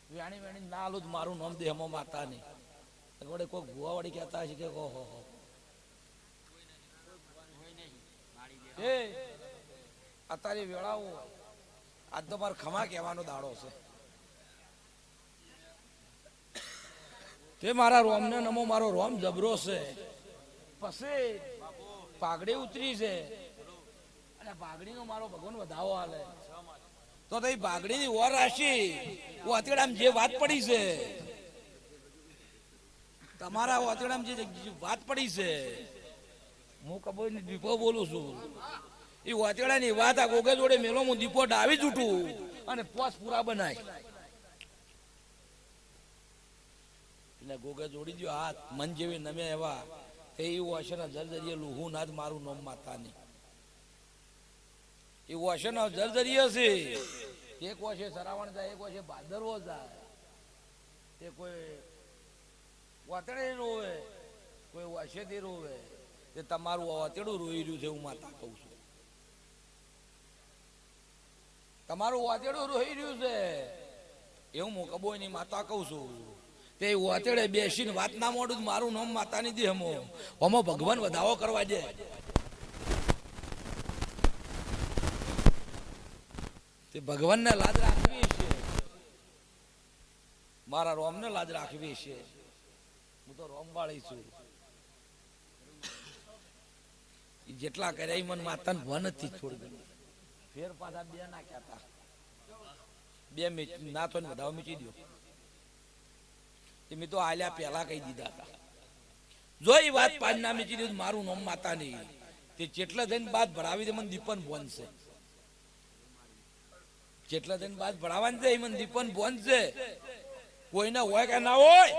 વેણી વેણી ના આલું મારું નામ દે હમો માતા નહીં વડે કોઈ ભુવા વાળી કહેતા હશે કે ઓહો એ અત્યારે વેળાઓ આજ તો મારે ખમા કહેવાનો દાડો છે તે મારા રોમને નમો મારો રોમ જબરો છે પછી પાઘડી ઉતરી છે અને પાઘડીનો મારો ભગવાન વધાવો હાલે તો તઈ પાઘડીની ઓર રાશી ઓતેડામ જે વાત પડી છે તમારા ઓતેડામ જે વાત પડી છે હું કબોઈ દીપો બોલું છું એ ઓતેડાની વાત આ ગોગે જોડે મેલો હું દીપો ડાવી જૂટું અને પોસ પૂરા બનાય એટલે ગોગે જોડી દો હાથ મન જેવી નમે એવા તે એવું હશે ને જરજરીએ લુહું ના જ મારું નામ માતાની એવું હશે ને જરજરીએ છે એક વર્ષે સરાવણ જાય એક વર્ષે ભાદરવો જાય તે કોઈ વાતડે રોવે કોઈ વર્ષેથી રોવે તે તમારું વાતડું રોઈ રહ્યું છે હું માતા કહું છું તમારું વાતડું રોઈ રહ્યું છે એવું હું કબોયની માતા કહું છું તે વાતડે બેસીને વાત ના મોડું મારું નામ માતાની દે હમો ભગવાન વધાવો કરવા દે તે ભગવાનને લાજ રાખવી છે મારા રોમને લાજ રાખવી છે હું તો રોમ વાળી છું જેટલા કર્યા મન માતાને ભન નથી છોડી દઉં ફેર પાછા 2 નાખ્યા હતા 2 ના તો વધાવો મીચી દો મેં તો આલ્યા પહેલા કહી દીધા હતા જો એ વાત 5 ના મીચી દીધું મારું નામ માતા નહીં તે જેટલા દિન બાદ ભરાવી દે મને દીપન બોનશે જેટલા દિન બાદ ભરાવાની છે એ મને દીપન બોનશે કોઈને હોય કે ના હોય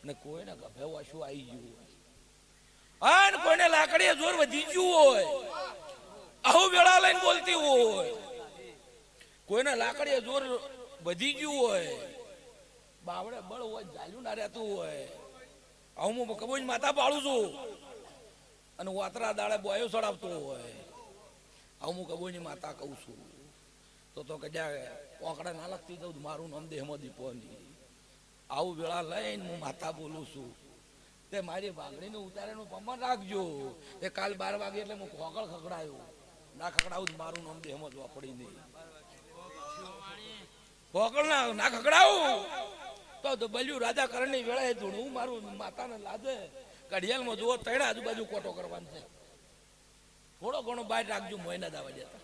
ને કોઈને ગભે વાશું આવી ગયું અને કોઈને લાકડીએ જોર વધી ગયું હોય આવું વેળા લઈને બોલતી હોય કોઈને લાકડીએ જોર વધી ગયું હોય બાવડે બળ હોય જાલ્યું ના રહેતું હોય આવું હું કબૂજ માતા પાડું છું અને વાતરા દાડે બોયો ચડાવતો હોય આવું હું કબૂજની માતા કહું છું તો કદાચ ઓકડા ના લગતી દઉં મારું નામ દેહમાં દીપોની આવું વેળા લઈને હું માતા બોલું છું તે મારી ભાગડીને ઉતારેનું પમન રાખજો તે કાલ 12 વાગે એટલે હું ખોકળ ખકડાયો ના ખકડાવું મારું નામ દેહમાં વાપડી નહીં ખોકળ ના ખકડાવું તો બલ્યું રાજા કરણની વેળાએ ધૂણું મારું માતાને લાદે ઘડિયાળમાં જુઓ ત્રણ આજુબાજુ કોટો કરવાનો છે થોડો ઘણો બહાર રાખજો મોય ના દાવા દેતા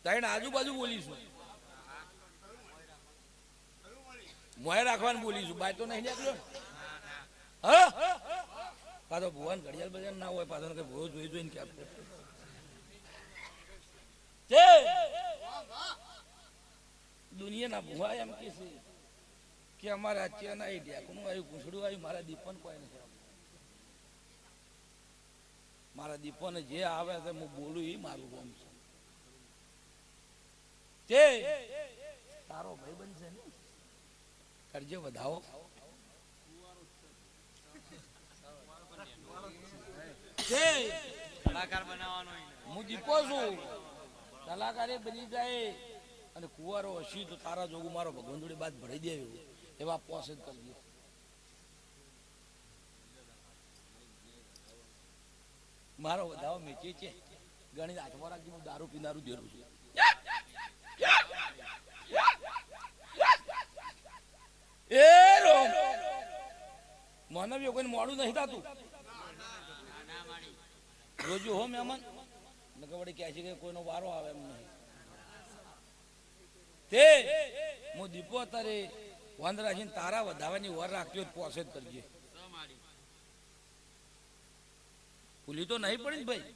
ત્રણ આજુબાજુ બોલીશું મોય રાખવાનું બોલીશું બાય તો નહીં નીકળ્યો હા પાછો ભુવન ઘડિયાળ બજાર ના હોય પાછો કે ભૂવો જોઈ જોઈને ક્યાં દુનિયાના ભુવા એમ કે અમારા ચેના આવી ઢેકણું આવ્યું ઘૂંસડું આવ્યું મારા દીપન કોઈ નથી મારા દીપોને જે આવે છે હું બોલું એ મારું રોમ છે તારો ભાઈ બનશે ને કરજે વધાવો કલાકાર બનાવવાનો હું દીપો છું કલાકારે બની જાય અને કુવારો હસી તો તારા જોગું મારો ભગવાન જોડે બાદ ભરી દેવું એવા પોસ જ કરજો મારો વધાવો મેચે છે ગણિત હાથમાં રાખી હું દારૂ પીનારું દેરું છું એ રોમ માનવીઓ કોઈ મોડું નહીં થતું રોજો હો મહેમાન નકર વળી કહે છે કે કોઈનો વારો આવે એમ નહીં તે હું દીપો અત્યારે વાંધ રાખીને તારા વધાવાની વર રાખજો પોસે જ કરજે ભૂલી તો નહીં પડી ને ભાઈ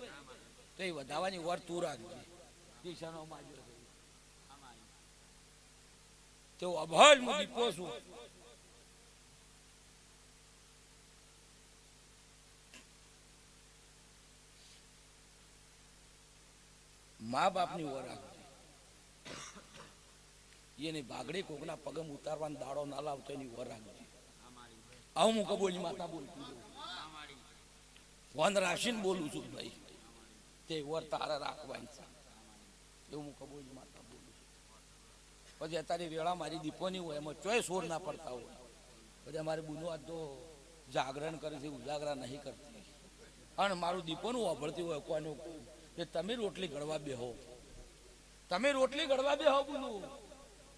તો એ વધાવાની વર તું રાખજે દિશાનો માજો તો અભળ હું દીપો છું મા બાપની વર રાખજે એની ભાગડી કોકના પગમ ઉતારવાનો દાડો ના લાવતો એની વર રાખજે આવું હું કબોલી માતા બોલતી વન રાશિને બોલું છું ભાઈ તે વર તારા રાખવાની છે એવું હું કબોલી માતા બોલું છું પછી અત્યારે વેળા મારી દીપોની હોય એમાં ચોય સોર ના પડતા હોય પછી અમારી બુનો આજ તો જાગરણ કરે છે ઉજાગરા નહીં કરતી અને મારું દીપોનું વાપરતી હોય કોનું કે તમે રોટલી ગળવા બેહો તમે રોટલી ગળવા બેહો બોલું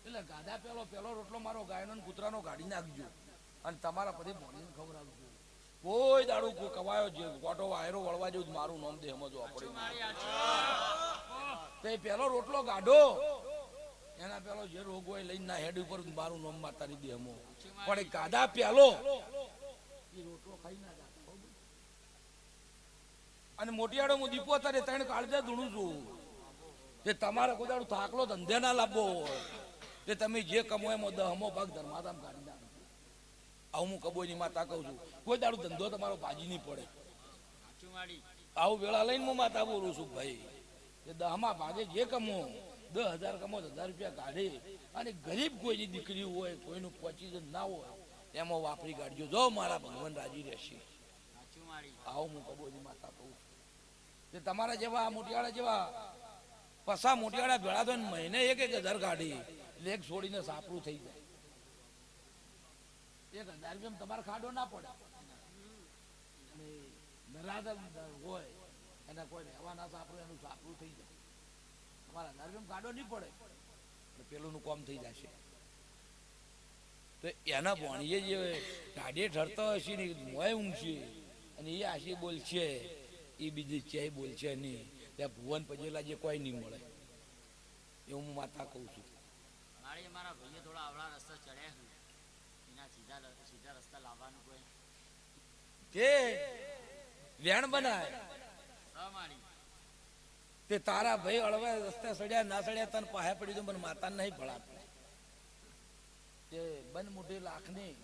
એટલે ગાધા પેલો રોટલો મારો ગાયનો ને કૂતરાનો ગાડી નાખજો અને તમારા પછી ભણીને ખવડાવજો કોઈ દાડું કવાયો છે ગોટો વાયરો વળવા જેવું મારું નામ દે સમજો આપણે પેલો રોટલો ગાઢો એના પેલો જે રોગ હોય લઈને ના હેડ ઉપર મારું નામ માતારી દે હમો પણ ગાધા પેલો એ રોટલો ખાઈ ના જાય અને મોટિયાળો હું દીપો તારે ત્રણ કાળજે ધૂણું છું કે તમારે કોઈ દાડું થાકલો ધંધે ના લાવવો હોય કે તમે જે કમો એમાં દહમો ભાગ ધર્માધામ કાઢી નાખો આવું હું કબોની માતા કહું છું કોઈ દાડું ધંધો તમારો ભાજી નહીં પડે આવું વેળા લઈને હું માતા બોલું છું ભાઈ કે દહમા ભાગે જે કમો 10,000 કમો 1000 રૂપિયા કાઢે અને ગરીબ કોઈની દીકરી હોય કોઈનું પચીસ ના હોય એમાં વાપરી કાઢજો જો મારા ભગવાન રાજી રહેશે આવું હું કબોની માતા કહું છું કે તમારા જેવા મોટિયાળા જેવા પસા મોટિયાળા ભેળા તો મહિને 1,000 કાઢી એટલે એક છોડીને સાપરું થઈ જાય 1,000 રૂપિયા તમારે ખાડો ના પડે નરાધમ હોય એને કોઈ રહેવા ના સાપરું એનું સાપરું થઈ જાય તમારા 1,000 રૂપિયા ખાડો નહીં પડે પેલું નું કામ થઈ જશે તો એના ભણીએ જે ગાડીએ ઠરતો હશે ને મોય ઊંઘશે અને એ આશી બોલશે એ બીજી ચાય બોલશે નહીં ત્યાં ભુવન પજેલા જે કોઈ નહીં મળે એવું હું માતા કહું છું મારા ભાઈએ થોડા આવડા રસ્તા ચડ્યા છે એના સીધા રસ્તા લાવવાનું કોઈ કે વેણ બનાય તે તારા ભાઈ અળવા રસ્તે સડ્યા ના સડ્યા તને પાહે પડી તો મને માતા નહીં ભળાતું તે બન મોટી લાખની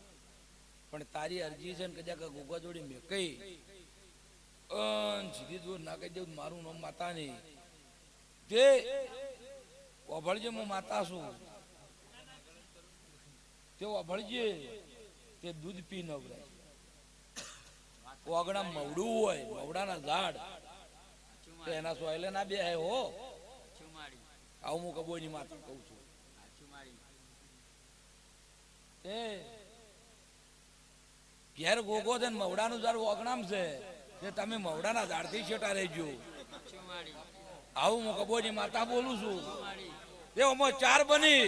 પણ તારી અરજી છે ને કદાચ ગોગા જોડી મેં કઈ સીધી દૂર ના કહી દઉં મારું નામ માતા નહીં તે ઓભળજે હું માતા છું તે ઓભળજે તે દૂધ પી નવરાય ઓગણા મવડું હોય મવડાના ઝાડ તો એના સોયલે ના બે હો આવું હું કબોની માતા કહું છું તે ઘેર ગોગો છે ને મવડાનું ઝાડ ઓગણામ છે તે તમે મવડાના ઝાડથી છેટા રહેજો આવું હું કબોની માતા બોલું છું તે ઓમાં ચાર બની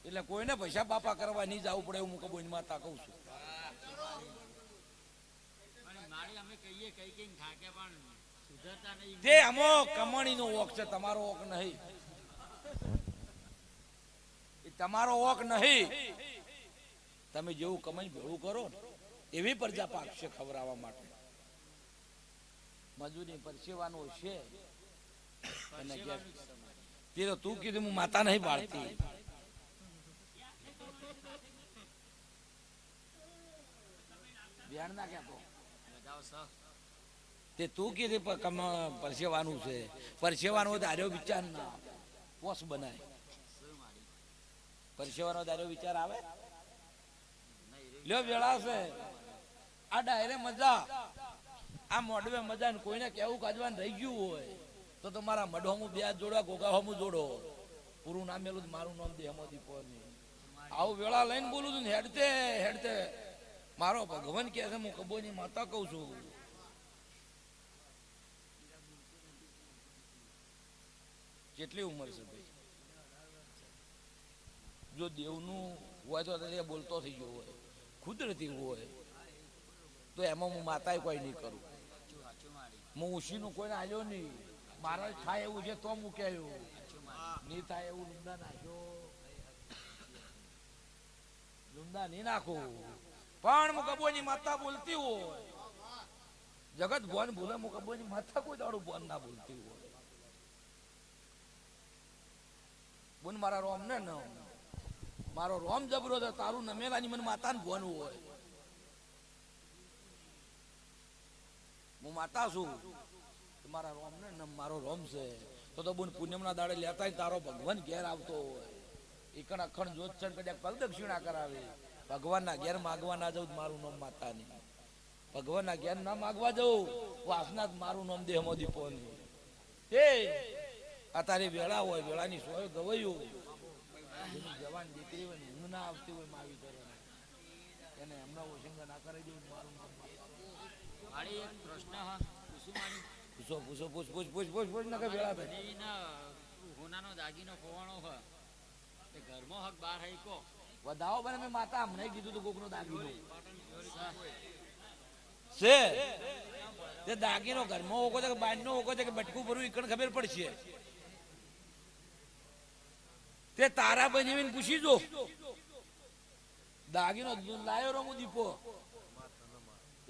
એટલે કોઈને પૈસા બાપા કરવા નહીં જવું પડે એવું હું કબૂની માતા કહું છું. અને મારી અમે કહીએ કઈ થાકે પણ સુધરતા નહીં. તે અમો કમાણીનો ઓક છે, તમારો ઓક નહીં. એ તમારો ઓક નહીં. તમે જેવું કમાઈ ભેળું કરો ને એવી પ્રજા પાકશે ખવડાવવા માટે. મજૂરી પરસેવાનું છે અને તે તો તું કીધું હું માતા નહીં બાળતી. ધ્યાન ના કહેતો બતાવો સર. તે તું કીધું પરસેવાનું છે, પરસેવાનું હોય તો આર્યો વિચાર ના પોસ બનાય. પરસેવાનો દારો વિચાર આવે લ્યો વેળા છે આ ડાયરે મજા આ મોડવે મજા ને કોઈને કેવું કાજવાનું રહી ગયું હોય તો તમારા મઢોમું બે હાથ જોડવા ગોગાહોમું જોડો. પૂરું નામ મેલું મારું નામ દે હમો દીપો આવું વેળા લઈને બોલું છું ને હેડતે હેડતે મારો ભગવાન કહે છે હું કબોની માતા કહું છું. કેટલી ઉંમર છે ભાઈ? જો દેવનું હોય તો બોલતો થઈ ગયો હોય, કુદરતી હોય તો એમાં હું માતાએ કોઈ નહીં કરું. હું ઉશીનું કોઈને આવ્યો નહીં. મારા થાય એવું છે તો મૂકે આવ્યું નહીં થાય એવું લુંડા નાખ્યો લુંડા નહીં નાખું. પણ હું કબોની માતા બોલતી હોય જગત ભોન ભૂલે હું કબોની માતા કોઈ દાડું ભોન ના બોલતી હોય. બોન મારા રોમ ને મારો રોમ જબરો છે તારું નમેલાની મને માતાને ભોનવું હોય. હું માતા છું મારા રોમ ને મારો રોમ છે તો બોન પૂનમના દાડે લેતા તારો ભગવાન ઘેર આવતો હોય એકણ અખંડ જોત છે કદાચ પગ દક્ષિણા કરાવે ભગવાનના ઘેર માગવા ના જવું મારું નામ માતા નહીં. ભગવાનના ઘેર ના માગવા જવું વાસના મારું નામ દેહ મોદી પોની. એ અત્યારે વેળા હોય વેળાની સોય ગવાયું જવાન દીકરી હોય ઊંઘ ના આવતી હોય માવી કરે એને એમના ઓશિંગા ના કરી દેવું મારું નામ મારી એક પ્રશ્ન પૂછું મારી. પૂછો પૂછો પૂછ પૂછ પૂછ પૂછ પૂછ ના કે વેળા થાય હોનાનો દાગીનો ખોવાનો હ તે ઘરમાં હક બહાર હઈ કો વધાવો બને મેં માતા હમણાં કીધું તું કોકનો દાગીનો સર, છે તે દાગીનો ઘરમાં ઓકો છે કે બારનો ઓકો છે કે બટકું ભરવું ઈકણ ખબર પડશે. તે તારા બનીને પૂછી જો દાગીનો લાયો રો હું દીપો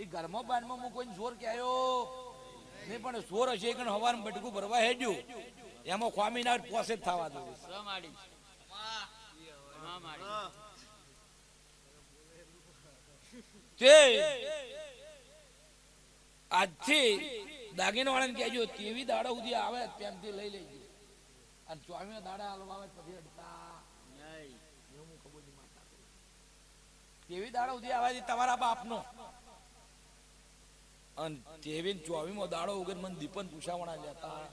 એ ઘરમાં બારમાં હું કોઈ સોર કે આવ્યો નહીં પણ સોર હશે ઈકણ હવાનું બટકું ભરવા હેડ્યું એમાં ખવામી ના પોસે જ થવા દો. સ માડી માં માડી તે આજથી દાગીનો વાળાને કહેજો તેવી દાડા સુધી આવે ત્યાંથી લઈ લેજો અને ચોવીસ દાડા હાલવા આવે પછી અડતા નહીં. તેવી દાડા સુધી આવે તમારા બાપનો અને તેવી 24મો દાડો વગર મને દીપન પૂછાવણા લેતા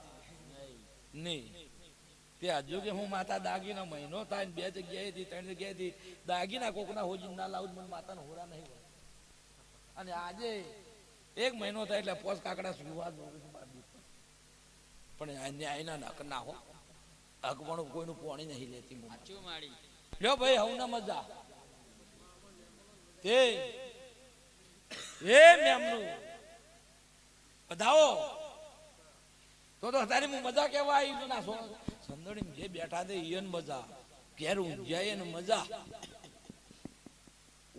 નહીં. તે હજુ કે હું માતા દાગીના મહિનો થાય બે જગ્યાએથી 3 જગ્યાએથી દાગીના કોકના હોજી ના લાવું મને માતાને હોરા નહીં હોય. અને આજે 1 મહિનો થાય એટલે પોસ કાકડા સુવા પણ ન્યાયના નક ના હો હક પણ કોઈનું પોણી નહીં લેતી. સાચું માડી લ્યો ભાઈ હવ ના મજા તે એ મેમનું બધાઓ તો અત્યારે હું મજા કેવા આવી ના સંદોડી જે બેઠા દે ઈયન મજા ઘેર ઊંઝાય ને મજા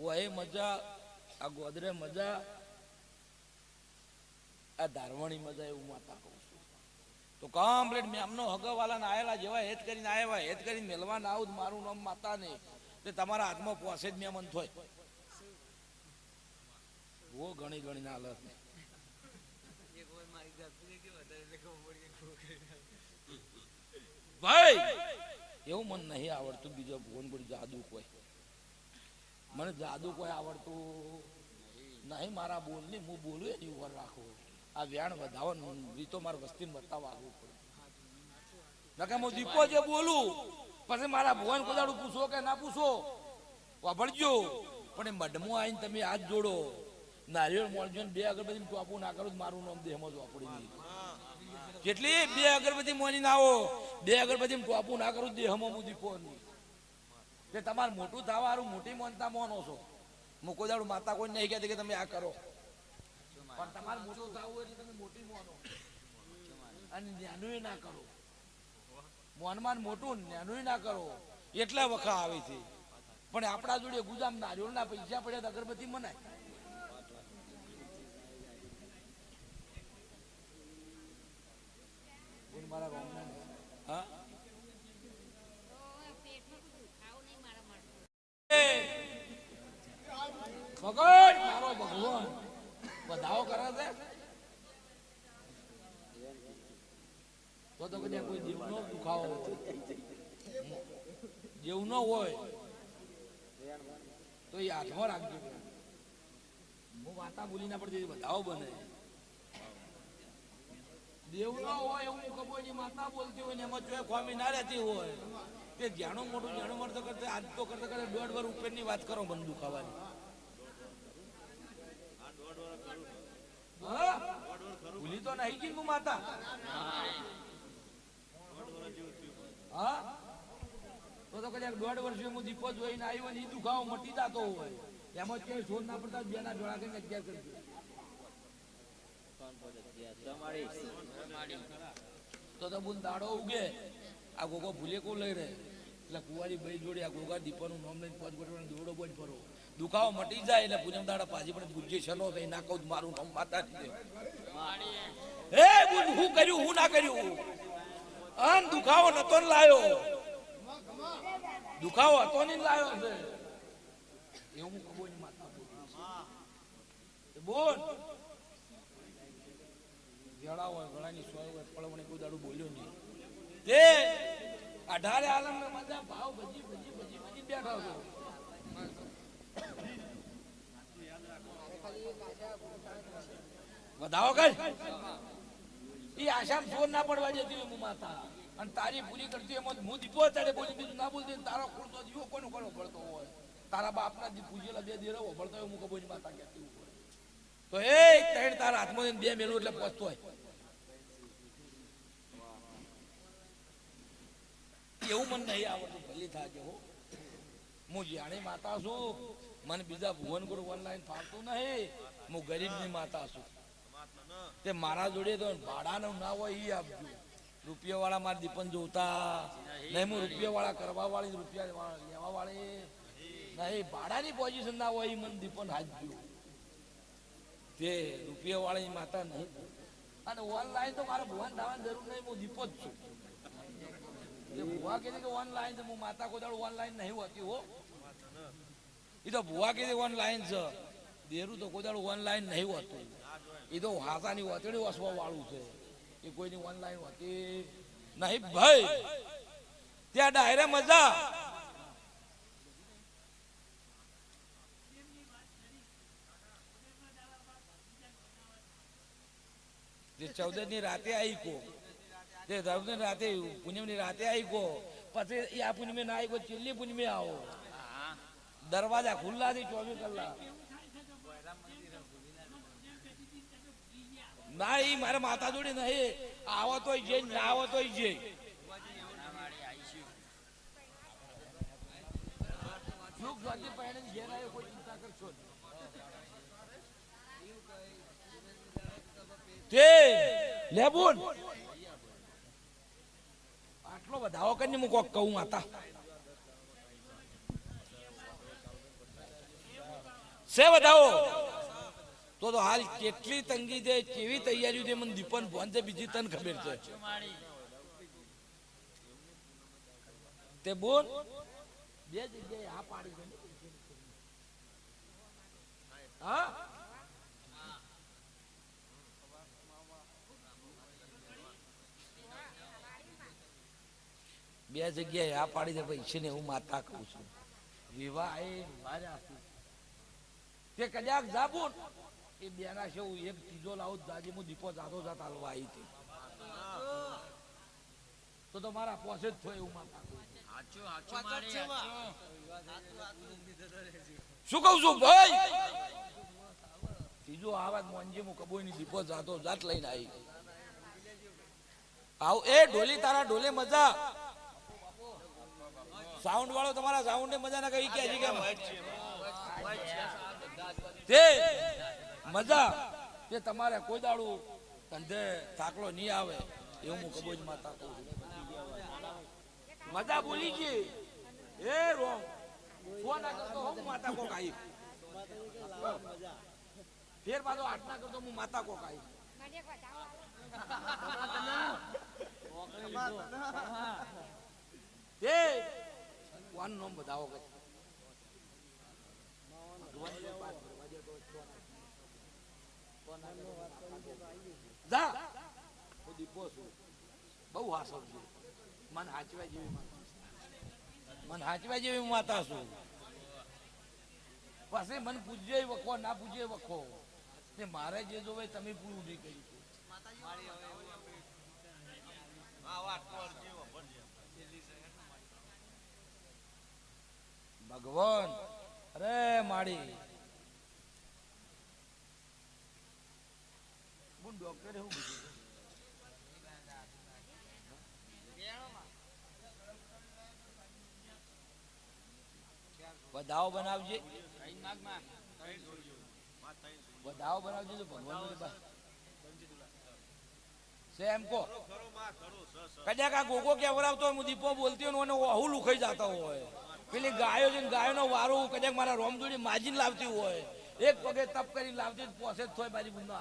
ઓય મજા આ ગોદરે મજા આ ધારવાણી મજા એવું માતા કહું છું. તો કમ્પ્લીટ મેમનો હગવાલા ના આયેલા જેવા હેત કરીને આવ્યા હેત કરીને મેલવા ના આવું મારું નામ માતા ને તે તમારા હાથમાં પોસે જ મેમન થોય વો ઘણી ઘણી ના હાલત ભાઈ એવું મને નહીં આવડતું. બીજો ભગવાન કોઈ જાદુ કોઈ મને જાદુ કોઈ આવડતું નહીં. મારા બોલ ને હું બોલું એની ઉપર રાખું. આ વ્યાણ વધાવવાનું રીતો મારા વસ્તીને બતાવવા આવવું પડે. નકે હું દીપો જે બોલું પછી મારા ભગવાન કોદાડું પૂછો કે ના પૂછો વાપરજો પણ એ મઢમાં આવીને તમે હાથ જોડો નારિયેળ મળજો ને 2 અગરબત્તી ટોપું ના કરું મારું નામ દેહમાં જ વાપરી નહીં. કેટલી 2 અગરબત્તી મોની ના આવો 2 અગરબત્તી ટોપું ના કરું દેહમાં હું દીપો નહીં. તે તમારે મોટું થવાનું મોટી માનતા માનો છો. હું કોઈ દાડું માતા કોઈ નહીં કહેતી કે તમે આ કરો, પણ તમારે મોટું થવું એટલે તમે મોટી માનો અને નાનું ના કરો. મોનમાં મોટું નાનું ના કરો એટલા વખત આવે છે. પણ આપણા જોડે ગુજામ નારિયેળના પૈસા પડ્યા તો અગરબત્તી મનાય. મારા રોમના હા ભગવાન મારો ભગવાન બધાઓ કરે છે તો કદાચ કોઈ જીવનો દુખાવો જેવનો હોય તો એ હાથમાં રાખજો. હું વાતા ભૂલી ના પડતી બધાઓ બને. દેવનો હોય એવું કબોની માતા બોલતી હોય ને એમાં જો ખોમી ના રહેતી હોય તે જાણું મોટું કરતા આજ તો કરતા કરતા 1.5 વર્ષ ઉપરની વાત કરો મને દુખાવાની. ભૂલી તો નહીં ગઈ હું માતા. હા તો કદાચ 1.5 વર્ષે હું દીપો જોઈને આવ્યો ને એ દુખાવો મટી જતો હોય એમાં ક્યાંય છોડ ના પડતા બેના જોડા કરીને 11 કરજો. તો બુન દાડો ઉગે આ ગોગો ભૂલે કો લઈ રહે એટલે કુંવારી ભાઈ જોડે આ ગોગા દીપાનું નામ લઈને 5 ગોઠવાનો દોડો બોજ ફરો. દુખાવો મટી જાય એટલે પૂનમ દાડા પાછી પણ ગુજ્જે છનો થઈ ના કહું મારું નામ માતા દે. હે બુન હું કર્યું હું ના કર્યું અન દુખાવો નતો ને લાયો, દુખાવો હતો ને લાયો છે એવું કબોની માતા બોલ. જડા હોય ગળાની સોય હોય પડવણી કોઈ દાડું બોલ્યો નહીં. તે 18 આલમ ને મજા ભાવ ભજી બેઠા છો. વધાવો કર એ આશામ જોર ના પડવા દેતી હોય હું માતા અને તારી પૂરી કરતી એમાં હું દીપો ચડે બોલી બીજું ના બોલતી તારો ખુલતો દીવો કોનો કોનો પડતો હોય તારા બાપના પૂજેલા 2 દેરો વળતો હોય હું કબોની માતા કહેતી હોય તો એ ત્રણ તારા હાથમાં 2 મેલું એટલે પહોંચતો હોય. એવું મને નહીં આવડતું ભલી થાજે હો. હું જાણી માતા છું મને બીજા ભુવન ગુરુ ઓનલાઈન ફાવતું નહીં. હું ગરીબની માતા છું. તે મારા જોડે તો ભાડાનું ના હોય એ આપજો. રૂપિયા વાળા મારા દીપન જોતા નહીં. હું રૂપિયા વાળા કરવા વાળી રૂપિયા લેવા વાળી નહીં. ભાડાની પોઝિશન ના હોય એ મને દીપન હાજજો. તે રૂપિયા વાળી માતા નહીં. અને ઓનલાઈન તો મારે ભુવન થવાની જરૂર નહીં. હું દીપો જ છું. ભુવા કીધી કે ઓનલાઈન છે હું માતા કોઈ દાડું ઓનલાઈન નહીં હોતી હો. એ તો ભુવા કીધી ઓનલાઈન છે દેરું તો કોઈ દાડું ઓનલાઈન નહીં હોતું. એ તો હાથાની વતડી વસવા વાળું છે એ કોઈની ઓનલાઈન હોતી નહીં ભાઈ. ત્યાં ડાયરે મજા જે 14 ની રાતે આવી કો તે 14 ની રાતે પૂનમ ની રાતે આવી કો પછી આ પૂનમે ના આવી કો છેલ્લી પૂનમે આવો. દરવાજા ખુલ્લા થી 24 કલાક ના. એ મારા માતા જોડે નહીં આવો તોય જઈ ના આવો તોય જઈ. આટલો વધાવો કરીને હું કોક કહું માતા સે વધાવો તો હાલ કેટલી તંગી છે કેવી તૈયારી છે મને દીપન ફોન છે બીજી તને ખબર છે. તે બોલ 2 જગ્યાએ આ પાડી ગઈ. હા બે જગ્યાએ આ પાડી દે પૈસે ને હું માતા કહું છું. વિવાહ તે કદાચ જાબુ એ બેના છે એક ચીજો લાવું દાદી હું દીપો જાતો જાત હાલવા આવી હતી તો મારા પોસે જ થયો એવું માતા શું કહું છું ભાઈ. ત્રીજો આવાજ મોંજી હું કબોઈ દીપો જાતો જાત લઈને આવી આવ. એ ઢોલી તારા ઢોલે મજા સાઉન્ડ વાળો તમારા સાઉન્ડ ને મજા ના કઈ કે કેમ તે મજા તે તમારે કોઈ દાડું ધંધે થાકલો નહીં આવે એવું હું કબૂજ માતા કહું છું. મજા બોલી ગઈ એ રોમ ફોન ના કરતો હું માતા કોક આવી ફેર પાછો આટ ના કરતો હું માતા કોક આવી તે વાનું નામ બતાવો કે જા હું દીપો છું બહુ હાસવ છું મન હાચવાય જેવી માતા છું પછી મને પૂછજે વખો ના પૂછે વખો તે મારે જે જોવે તમે પૂરું નહીં કરી ભગવાન અરે માડી હું ડોક્ટર એવું કીધું વધાવો બનાવજે વધાવો બનાવજે તો ભગવાન એમ કો કદાચ આ ગોગો કેવરાવતો હોય હું દીપો બોલતી હોય ને હું લુખાઈ જતો હોય પેલી ગાયો છે ગાયોનો વારો કદાચ મારા રોમદોડી માજીને લાવતી હોય એક પગે તપ કરી લાવતી પોસે જ થોય બાજી બુંદો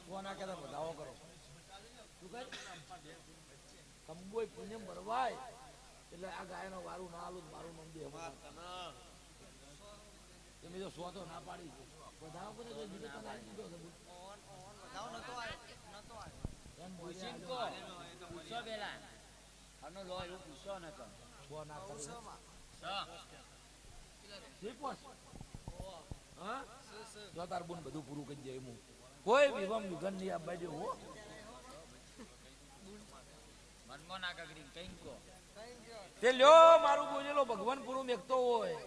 ફોન આ કેતા વધાવો કરો કંબોય પુણ્યમ ભરવાય એટલે આ ગાયનો વારું ના આલું મારું મંદિર તમે જો સો તો ના પાડી વધાવો કરે તો બીજો તો નાખી દીધો પૂછો પેલા આનો લો એવું પૂછો ને તો સો ના કરો હા જો તાર બોન બધું પૂરું કરી જાય હું કોઈ વિવમ વિઘન નહીં આપવા દે હો મનમાં ના કગડી કઈ કો તે લ્યો મારું બોલેલો ભગવાન પૂરું મેકતો હોય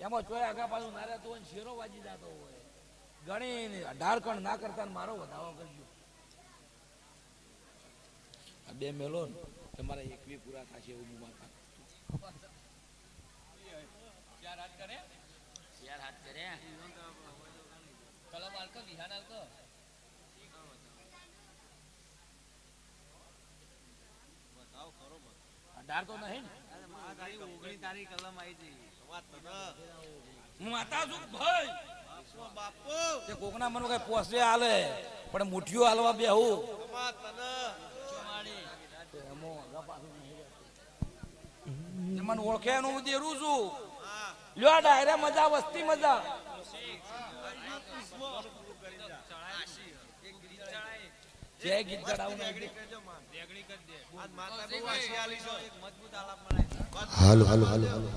એમાં ચોય આગા પાછું ના રહેતો હોય શેરો વાજી જતો હોય ગણી 18 કણ ના કરતા મારો વધાવો કરજો આ બે મેલો ને તમારા 21 પૂરા થશે એવું હું માતા ચાર હાથ કરે કલમ આલકો વિહાન આલકો 18 તો નહીં ને 19 તારીખ કલમ આવી હતી હું માતા છું ભાઈ તે કોકના મને કઈ પોસે હાલે પણ મુઠ્ઠીઓ હાલવા બેહું મને ઓળખે એનું હું દેરું છું લ્યો ડાયરે મજા વસ્તી મજા જય ગીત ચડાવું હાલો હાલો હાલો હાલો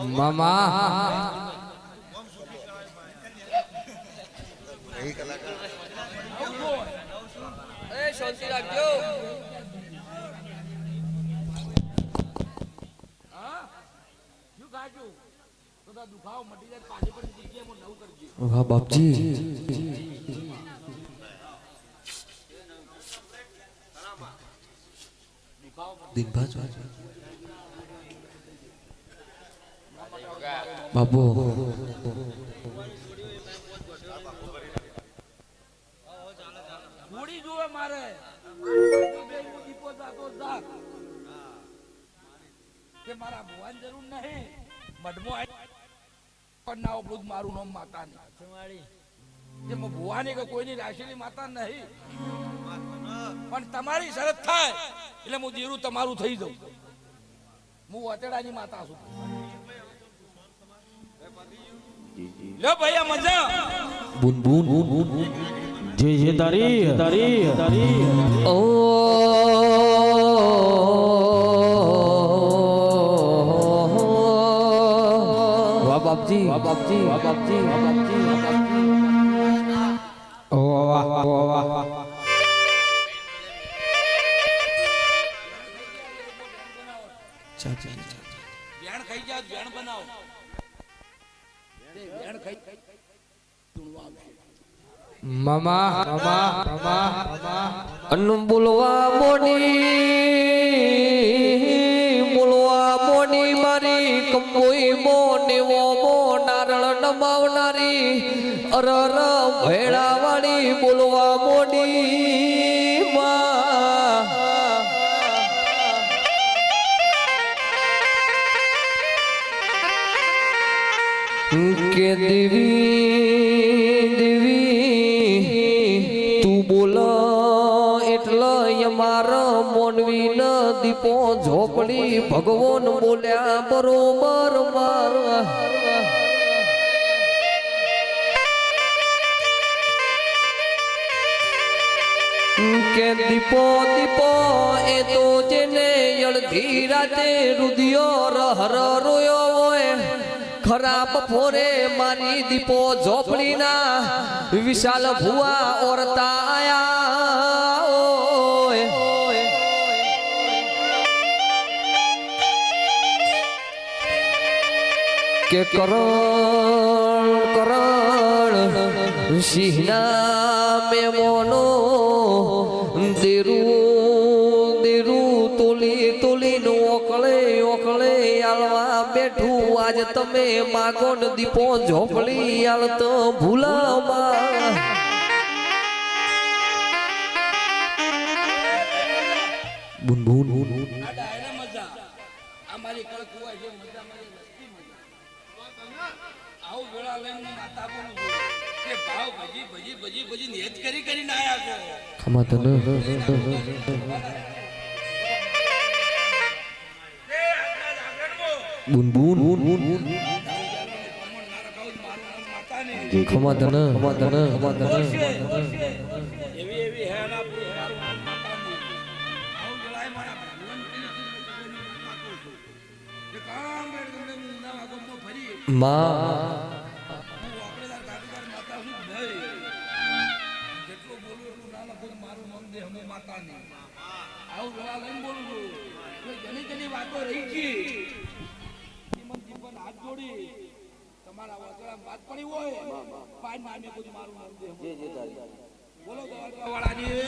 મામા એ શાંતિ રાખજો હા શું ગાજુ તો દુખાવો મટી જાય પાછી પણ જગ્યામાં નવું કરજે વાહ બાપજી દિનભાજ બાપુ મૂડી જોવે મારે દીપો જાતો જાત કે મારા ભગવાન જરૂર નહીં મઢમો ના આપણું મારું નામ માતા નહીં જે ભુવાની કે કોઈની રાશિની માતા નહીં પણ તમારી શરત થાય એટલે હું દીરું તમારું થઈ જાઉં હું વતેડાની માતા છું લો ભાઈ આ મજા બુન બુન જે જે તારી તારી તારી ઓ વાહ બાપજી વાહ બાપજી વાહ બાપજી વાહ બાપજી વાહ બાપજી ઓ વાહ વાહ વાહ ચાચા વેણ ખાઈ જાવ વેણ બનાવો વેણ ખાઈ ટૂણવા આવશે. મામા મામા મામા અન્નુ બોલવા મોની મારી કંબોઈ મોને વો મો નારળ નમાવનારી અરર ભેળાવાળી બોલવા મોની માં કે દેવી તું બોલ એટલે અમારા મોનવી ન દીપો ઝોપડી ભગવાન બોલ્યા બરોબર મારવા કે દીપો દીપો એ તો જેને અડધી રાતે રુધિયો રહર રોયો હોય ખરાબ ફોરે મારી દીપો ઝોપડીના વિશાલ ભુવા ઓરતા આયા ઓય કે કરણ કરણ સિંહના મેમોનો દેરું તોલી તોલીનું ઓકળે ઓકળે આલવા બેઠું આજ તમે માગો ન દીપો ઝોપડી આલ તો ભૂલામાં બુન બુન આ ડાયરા મજા આ મારી કળકુવા છે મજા મારી વસ્તી મજા આવું વેળા લઈને માતા બોલું છું કે ભાવ ભજી ભજી ભજી ભજી નેજ કરી કરીને આયા છો ખમા તને બુન બુન ખમા તને એવી એવી હે ના માતાની આવું વેળાએ મારા ભગવાન જે કામ મેળવીને ના આગમનો ફરી માં વાપરેદાર ગાડીદાર માતા હું ભાઈ જેટલું બોલું એટલું ના લખું મારું નામ દે હમો માતાની આવું વેળા લઈને બોલું છું કે જેની જેની વાતો રહી છે જીવન હાથ જોડી તમારા વાતોડા વાત પડી હોય પાઈ નામે કોઈ મારું નામ દે બોલો દ્વારકા વાળાજી